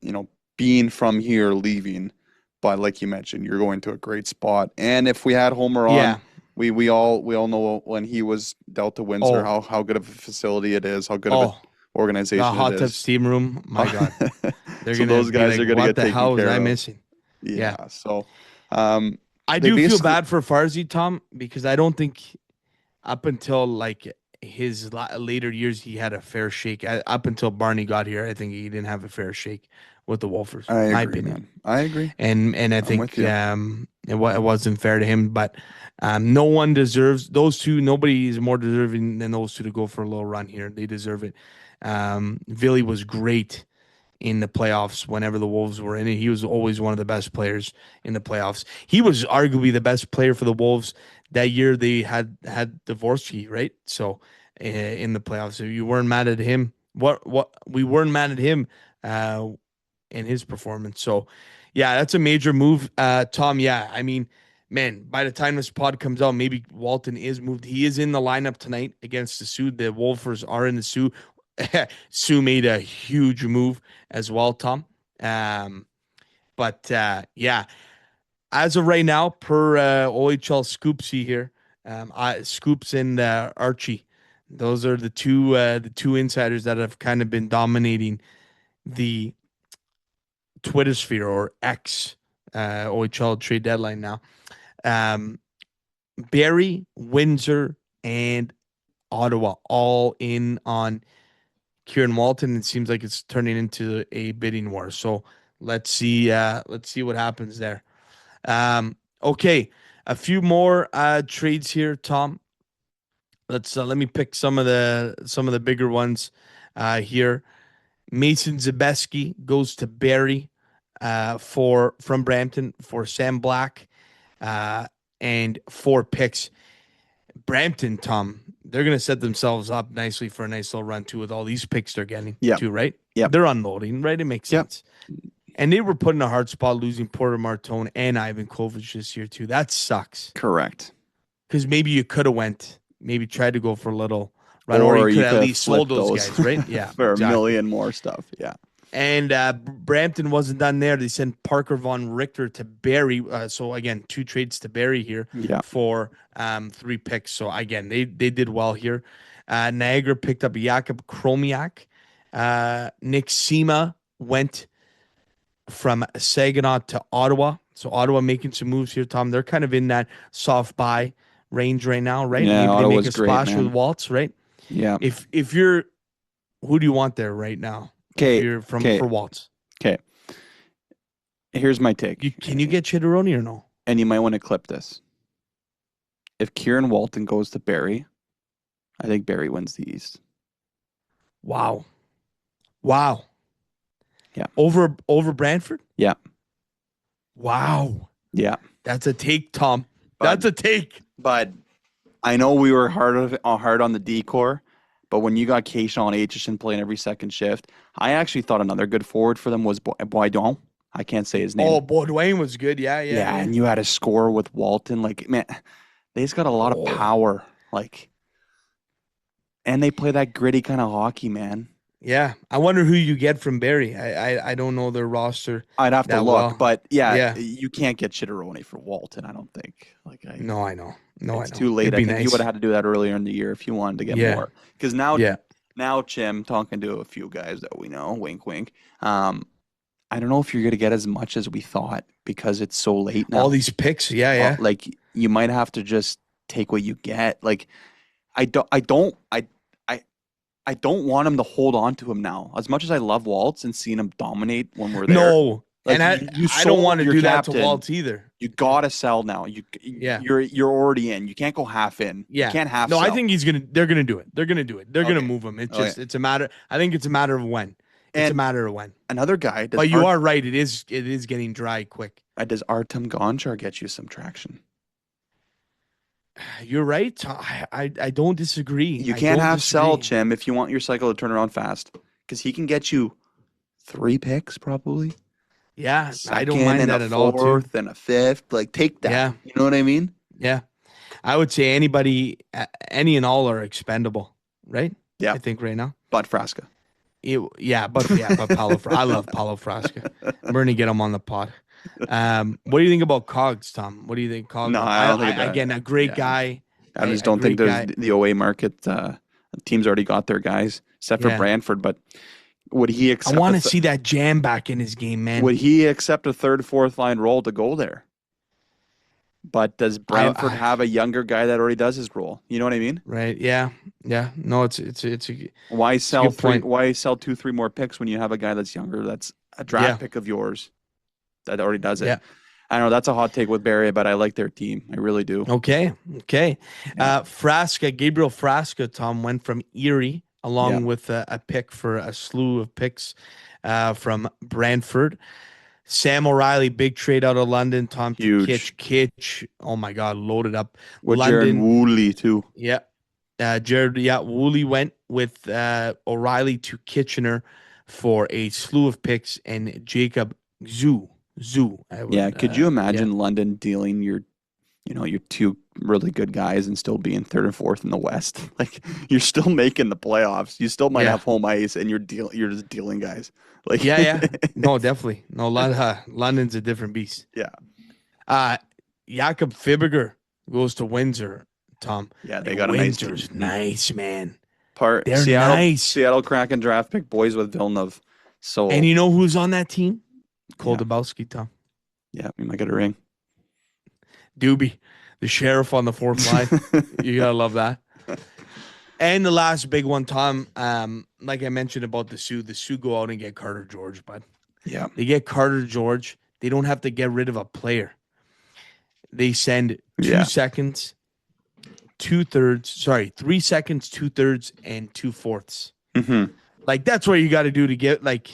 being from here, leaving. But like you mentioned, you're going to a great spot. And if we had Homer on, we all know when he was dealt to Windsor how good of a facility it is, how good of an organization the hot it tub is. steam room, my God, so those guys are going to get taken care of. What the hell was I missing? Yeah. So I do feel bad for Farzy, Tom, because I don't think up until like his later years he had a fair shake. Up until Barney got here, I think he didn't have a fair shake with the Wolfers. I agree, man. I agree. And I think it wasn't fair to him, but no one deserves those two. Nobody is more deserving than those two to go for a little run here. They deserve it. Villy was great in the playoffs whenever the Wolves were in it. He was always one of the best players in the playoffs. He was arguably the best player for the Wolves that year. They had Dvorsky, right? So in the playoffs, so you weren't mad at him. We weren't mad at him in his performance. So yeah, that's a major move, Tom. Yeah, I mean, man, by the time this pod comes out, maybe Walton is moved. He is in the lineup tonight against the Sioux. The Wolfers are in the Sioux. Sioux made a huge move as well, Tom. But yeah, as of right now, per OHL Scoopsy here, Scoops and Archie, those are the two insiders that have kind of been dominating the Twitter sphere or X OHL trade deadline now. Barrie, Windsor, and Ottawa all in on Kieran Walton. It seems like it's turning into a bidding war. So let's see what happens there. Okay, a few more trades here, Tom. Let me pick some of the bigger ones here. Mason Zabeski goes to Barrie from Brampton for Sam Black and 4 picks. Brampton, Tom, they're going to set themselves up nicely for a nice little run too with all these picks they're getting too, right? Yeah, they're unloading, right? It makes sense. And they were put in a hard spot losing Porter Martone and Ivan Kovic this year too. That sucks. Correct. Because maybe you could have maybe tried to go for a little run, or you could at least sold those guys, right? Yeah, for a million more stuff. Yeah. And Brampton wasn't done there. They sent Parker Von Richter to Barrie. So again, 2 trades to Barrie here for 3 picks. So again, they did well here. Niagara picked up Jakub Kromiak. Nick Sema went from Saginaw to Ottawa. So Ottawa making some moves here, Tom. They're kind of in that soft buy range right now, right? Yeah, maybe they Ottawa's make a splash with Waltz, right? Yeah. If you're, who do you want there right now? Okay. If you're for Waltz. Okay. Here's my take. Can you get Chitteroni or no? And you might want to clip this. If Kieran Walton goes to Barrie, I think Barrie wins the East. Wow. Yeah. Over Brantford? Yeah. Wow. Yeah. That's a take, Tom. But- That's a take. But I know we were hard on the decor, but when you got Keishon Aitchison playing every second shift, I actually thought another good forward for them was Boydon. I can't say his name. Oh, Baudouin was good. Yeah. Yeah, and you had a score with Walton. Like, man, they just got a lot of power. Like, and they play that gritty kind of hockey, man. Yeah. I wonder who you get from Barrie. I don't know their roster. I'd have to that look, well. but Yeah. you can't get Chitteroni for Walton, I don't think. No, I know. It's too late. I think you would have had to do that earlier in the year if you wanted to get more. Because now, Chim, talking to a few guys that we know, wink, wink. I don't know if you're going to get as much as we thought because it's so late now. All these picks, yeah. Like you might have to just take what you get. Like I don't want him to hold on to him now. As much as I love Waltz and seeing him dominate when we're there. No, like, and I don't want to do captain. that to Waltz either. You gotta sell now. You're already in. You can't go half in. Yeah. You can't half. No, sell. I think they're gonna do it. They're gonna move him. It's just it's a matter. I think it's a matter of when. It's a matter of when. Another guy. But you are right. It is getting dry quick. Does Artem Gonchar get you some traction? You're right. I don't disagree. You can't have sell, Chim, if you want your cycle to turn around fast. Because he can get you 3 picks probably. Yeah, I don't mind that at all. A fourth and a fifth. Like, take that. Yeah. You know what I mean? Yeah. I would say anybody, any and all are expendable, right? Yeah. I think right now. But Frasca. But Paulo. I love Paulo Frasca. We're gonna get him on the pod. What do you think about Cogs, Tom? What do you think, Cogs? No, I don't think again, a great guy. I just don't think there's the OA market. Teams already got their guys, except for Brantford. But would he accept? I want to see that jam back in his game, man. Would he accept a third, fourth line role to go there? But does Brantford have a younger guy that already does his role? You know what I mean? Right. Yeah. No, it's a why sell good point. Why sell 2-3 more picks when you have a guy that's younger? That's a draft pick of yours that already does it. Yeah. I don't know. That's a hot take with Barrie, but I like their team. I really do. Okay. Frasca, Gabriel Frasca, Tom, went from Erie along with a pick for a slew of picks from Brantford. Sam O'Reilly, big trade out of London. Tom Kitch. Oh my God, loaded up. With London. Jared Woolley too. Yeah. Woolley went with O'Reilly to Kitchener for a slew of picks and Jacob Zoo. Could you imagine London dealing your 2 really good guys and still being 3rd and 4th in the West? Like, you're still making the playoffs. You still might have home ice, and you're just dealing guys. Like, No, definitely. No, London's a different beast. Yeah. Jakob Fibiger goes to Windsor. Tom. Yeah, they got a Windsor's nice, man. They're Seattle, nice. Seattle Kraken draft pick boys with Villeneuve. So, and you know who's on that team? Cole Dabowski, Tom. Yeah, we might get a ring. Doobie, the sheriff on the 4th line. You gotta love that. And the last big one, Tom. Like I mentioned about the Sioux go out and get Carter George, bud. Yeah, they get Carter George. They don't have to get rid of a player. They send 2 seconds, 2/3. 3 seconds, 2/3, and 2/4. Mm-hmm. Like, that's what you got to do to get, like.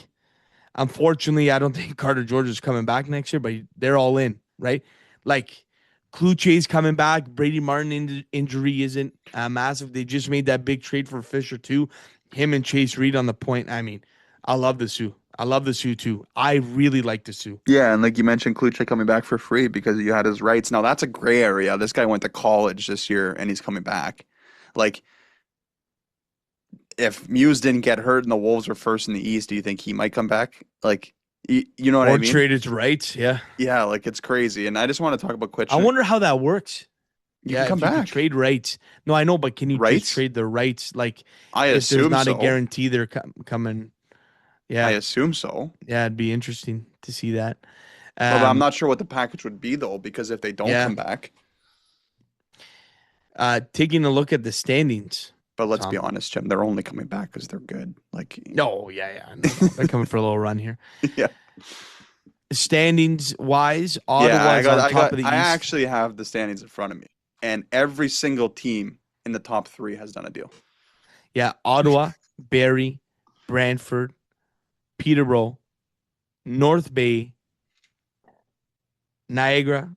Unfortunately, I don't think Carter George is coming back next year, but they're all in, right? Like, Kluche's coming back. Brady Martin injury isn't massive. They just made that big trade for Fisher too. Him and Chase Reed on the point. I mean, I love the Sioux. I love the Sioux too. I really like the Sioux. Yeah, and like you mentioned, Kluche coming back for free because you had his rights. Now, that's a gray area. This guy went to college this year, and he's coming back. Like, if Muse didn't get hurt and the Wolves were first in the East, do you think he might come back? Like, you know what I mean? Or trade his rights, yeah. Yeah, like, it's crazy. And I just want to talk about Kitchener. I wonder how that works. You can come back. Trade rights. No, I know, but can you just trade the rights? Like, I assume there's not so. a guarantee they're coming. Yeah. I assume so. Yeah, it'd be interesting to see that. But I'm not sure what the package would be, though, because if they don't come back. Taking a look at the standings, But let's be Tom. honest, Jim. They're only coming back because they're good. Like, No, yeah. No. They're coming for a little run here. yeah, Standings wise, yeah. Ottawa's on top of the I East. actually have the standings in front of me, and every single team in the top 3 has done a deal. Yeah, Ottawa, Barrie, Brantford, Peterborough, North Bay, Niagara,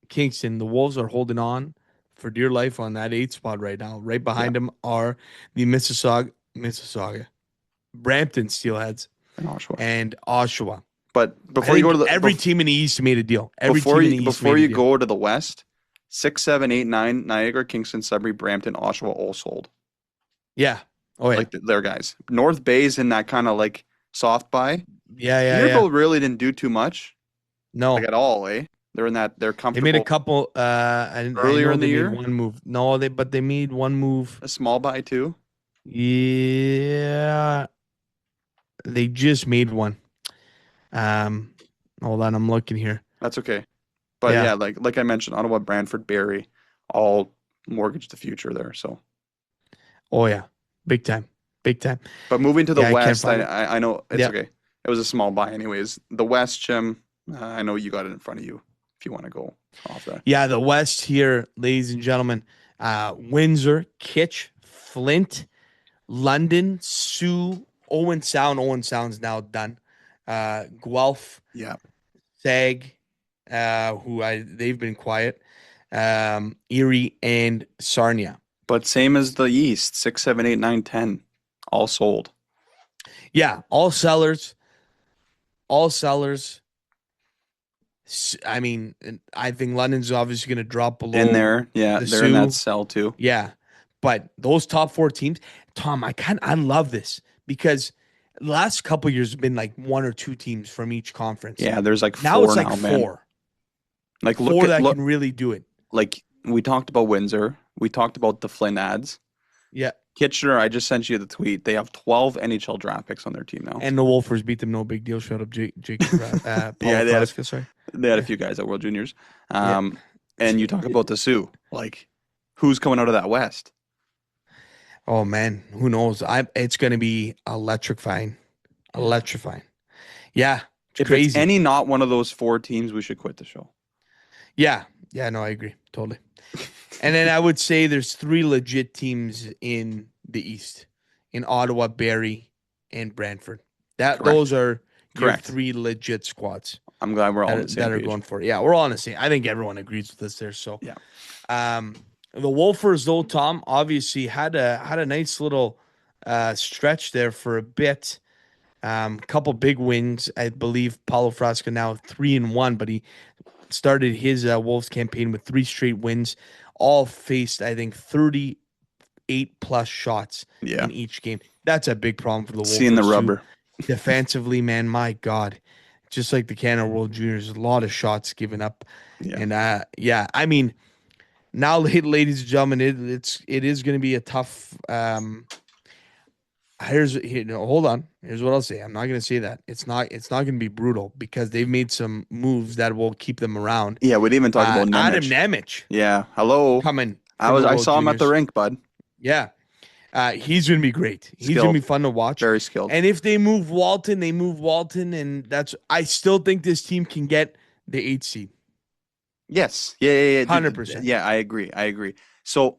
Kingston. The Wolves are holding on for dear life on that 8th spot right now. Right behind them are the Mississauga, Brampton Steelheads, And Oshawa. and Oshawa. But before you go to the every team in the East made a deal. Every before team you in the East before made you a deal. go to the West, 6, 7, 8, 9, Niagara, Kingston, Sudbury, Brampton, Oshawa, all sold. Yeah. Oh yeah. Like their guys. North Bay's in that kind of like soft buy. Yeah. Peterborough really didn't do too much, No. like at all, eh? They're in that. They're They comfortable. made a couple I Earlier know in the they year? made one move. No, they made one move. A small buy too. Yeah. They just made one. Hold on, I'm looking here. That's okay. But Yeah. yeah, like I mentioned, Ottawa, Brantford, Barrie, all mortgage the future there. So, Oh yeah. Big time. but moving to the Yeah, I can't West, find it. I know it's Yeah. okay. It was a small buy, anyways. The West, Jim. I know you got it in front of you. If you want to go off that. Yeah, the West here, ladies and gentlemen. Windsor, Kitch, Flint, London, Sioux, Owen Sound. Owen Sound's now done. Guelph, Yeah. Sag, they've been quiet. Erie and Sarnia. But same as the East, 6, 7, 8, 9, 10, all sold. Yeah, all sellers. I mean, I think London's obviously going to drop below In there, yeah, the they're in that Sioux. cell too. Yeah, but those top 4 teams, Tom, I love this because the last couple of years have been like 1 or 2 teams from each conference. Yeah, there's like now 4 it's like now, 4. man. Like Four that look, can really do it. like we talked about Windsor, we talked about the Flynn ads. Yeah, Kitchener, I just sent you the tweet. They have 12 NHL draft picks on their team now. and the Wolfers beat them, no big deal. Shut up, Jake. Yeah, they had Proska, sorry. They had a few guys at World Juniors. And you talk about the Sioux. Like, who's coming out of that West? Oh man, who knows? It's going to be electrifying. Yeah, it's If crazy. it's any not one of those 4 teams, we should quit the show. Yeah, no, I agree totally. And then I would say there's 3 legit teams in the East, in Ottawa, Barrie, and Brantford. Correct. Those are your Correct. 3 legit squads I'm glad we're all on the that same are page. going for it. Yeah, we're all on the same. I think everyone agrees with us there. So Yeah. The Wolfers, though, Tom, obviously had a nice little stretch there for a bit. Couple big wins. I believe Paulo Frasca now 3-1, but he started his Wolves campaign with 3 straight wins. All faced, I think, 38 plus shots Yeah. in each game. That's a big problem for the Wolves. Seeing the rubber. Defensively, man, my God. Just like the Canada World Juniors, a lot of shots given up. Yeah. And I mean, now, ladies and gentlemen, it is going to be a tough. Hold on. Here's what I'll say. I'm not going to say that. It's not going to be brutal because they've made some moves that will keep them around. Yeah, we didn't even talk about Nemec. Adam Nemec Yeah. Hello. coming. I saw him at the rink, bud. Yeah. He's going to be great. He's going to be fun to watch. Very skilled. And if they move Walton, and I still think this team can get the 8th seed. Yes. Yeah. 100%. Yeah, I agree. So,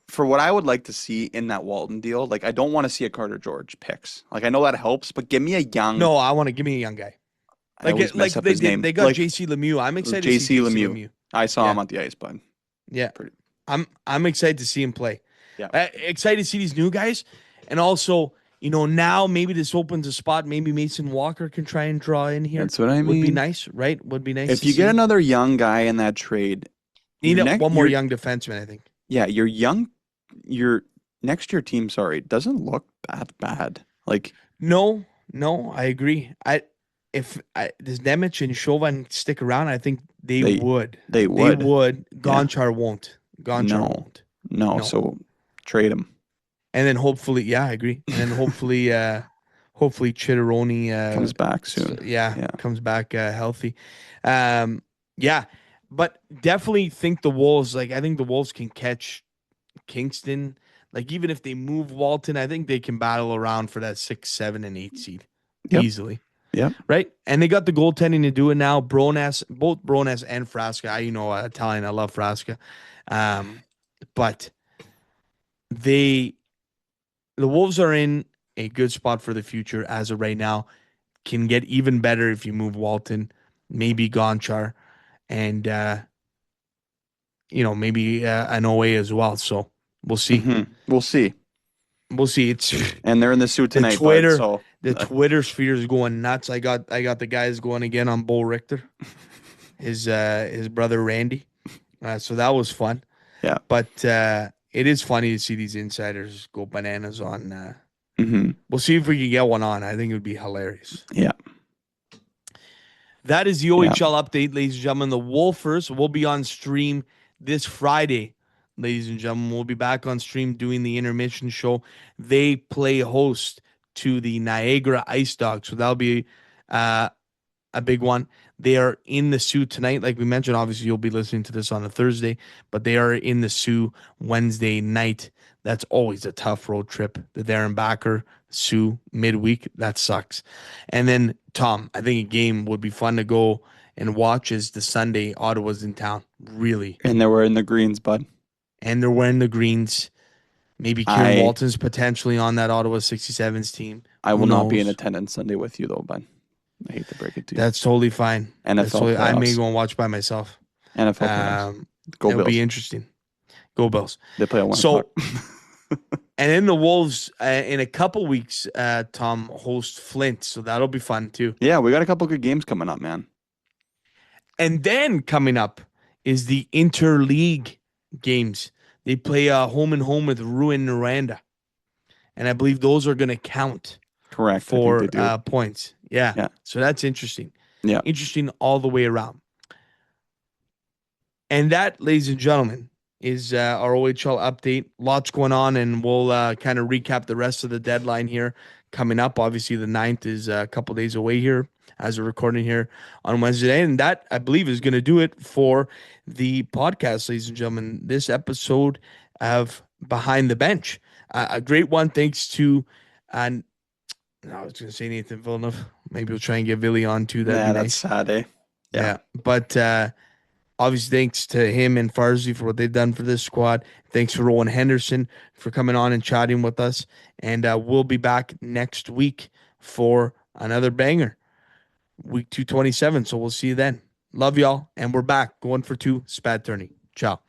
for what I would like to see in that Walton deal, like I don't want to see a Carter George picks. Like I know that helps, but give me a young. No, I want to give me a young guy. I always mess up his name. They got Like, JC Lemieux. I'm excited to JC see JC Lemieux. Lemieux. I saw him Yeah. on the ice, bud. Yeah. Pretty- I'm excited to see him play. Yeah. Excited to see these new guys. And also, now maybe this opens a spot. Maybe Mason Walker can try and draw in here. That's what I mean. Would be nice, right? Would be nice. If to you see. get another young guy in that trade, Need one more your- young defenseman, I think. Yeah, your next year team, doesn't look that bad. Like No, I agree. If does Nemec and Chauvin stick around, I think they would. they would. They would. Gonchar won't. No. Won't. No, No. so trade him. And then hopefully, I agree. And then hopefully Chitteroni Comes back soon. Yeah. comes back healthy. But definitely think the Wolves. Like I think the Wolves can catch Kingston. Like, even if they move Walton, I think they can battle around for that 6, 7, and 8 seed easily. Yep. Right? And they got the goaltending to do it now. Both Bronas and Frasca. Italian. I love Frasca. But the Wolves are in a good spot for the future as of right now. Can get even better if you move Walton, maybe Gonchar, and maybe an OA as well. So we'll see. Mm-hmm. We'll see. It's And they're in the suit tonight. The Twitter sphere is going nuts. I got the guys going again on Bo Richter, his brother Randy. So that was fun. Yeah. But it is funny to see these insiders go bananas on. We'll see if we can get one on. I think it would be hilarious. Yeah. That is the OHL update, ladies and gentlemen. The Wolfers will be on stream this Friday, ladies and gentlemen. We'll be back on stream doing the intermission show. They play host to the Niagara Ice Dogs, so that'll be a big one. They are in the Sioux tonight, like we mentioned. Obviously, you'll be listening to this on a Thursday, but they are in the Sioux Wednesday night. That's always a tough road trip. The Darren Backer, Sioux, midweek. That sucks. And then, Tom, I think a game would be fun to go and watch is the Sunday Ottawa's in town. Really. And they're wearing the greens, bud. And they're wearing the greens. Maybe Kieran Walton's potentially on that Ottawa 67s team. I will not be in attendance Sunday with you, though, bud. I hate to break it to you. That's totally fine. I may go and watch by myself. NFL playoffs. Go Bills. It'll be interesting. Go Bills. They play at 1 o'clock. And then the Wolves in a couple weeks, Tom, host Flint. So that'll be fun too. Yeah, we got a couple good games coming up, man. And then coming up is the interleague games. They play home and home with Rowan Henderson. And I believe those are going to count. Correct. For points. Yeah. So that's interesting. Yeah. Interesting all the way around. And that, ladies and gentlemen, is our OHL update. Lots going on, and we'll kind of recap the rest of the deadline here coming up. Obviously, the 9th is a couple days away here as we're recording here on Wednesday. And that, I believe, is going to do it for the podcast, ladies and gentlemen. This episode of Behind the Bench. A great one thanks to I was going to say Nathan Villeneuve. Maybe we'll try and get Villy on too. That's nice. Sad, eh? Yeah. But obviously, thanks to him and Farsley for what they've done for this squad. Thanks for Rowan Henderson for coming on and chatting with us. And we'll be back next week for another banger. Week 227. So we'll see you then. Love y'all. And we're back going for 2 Spad Tourney. Ciao.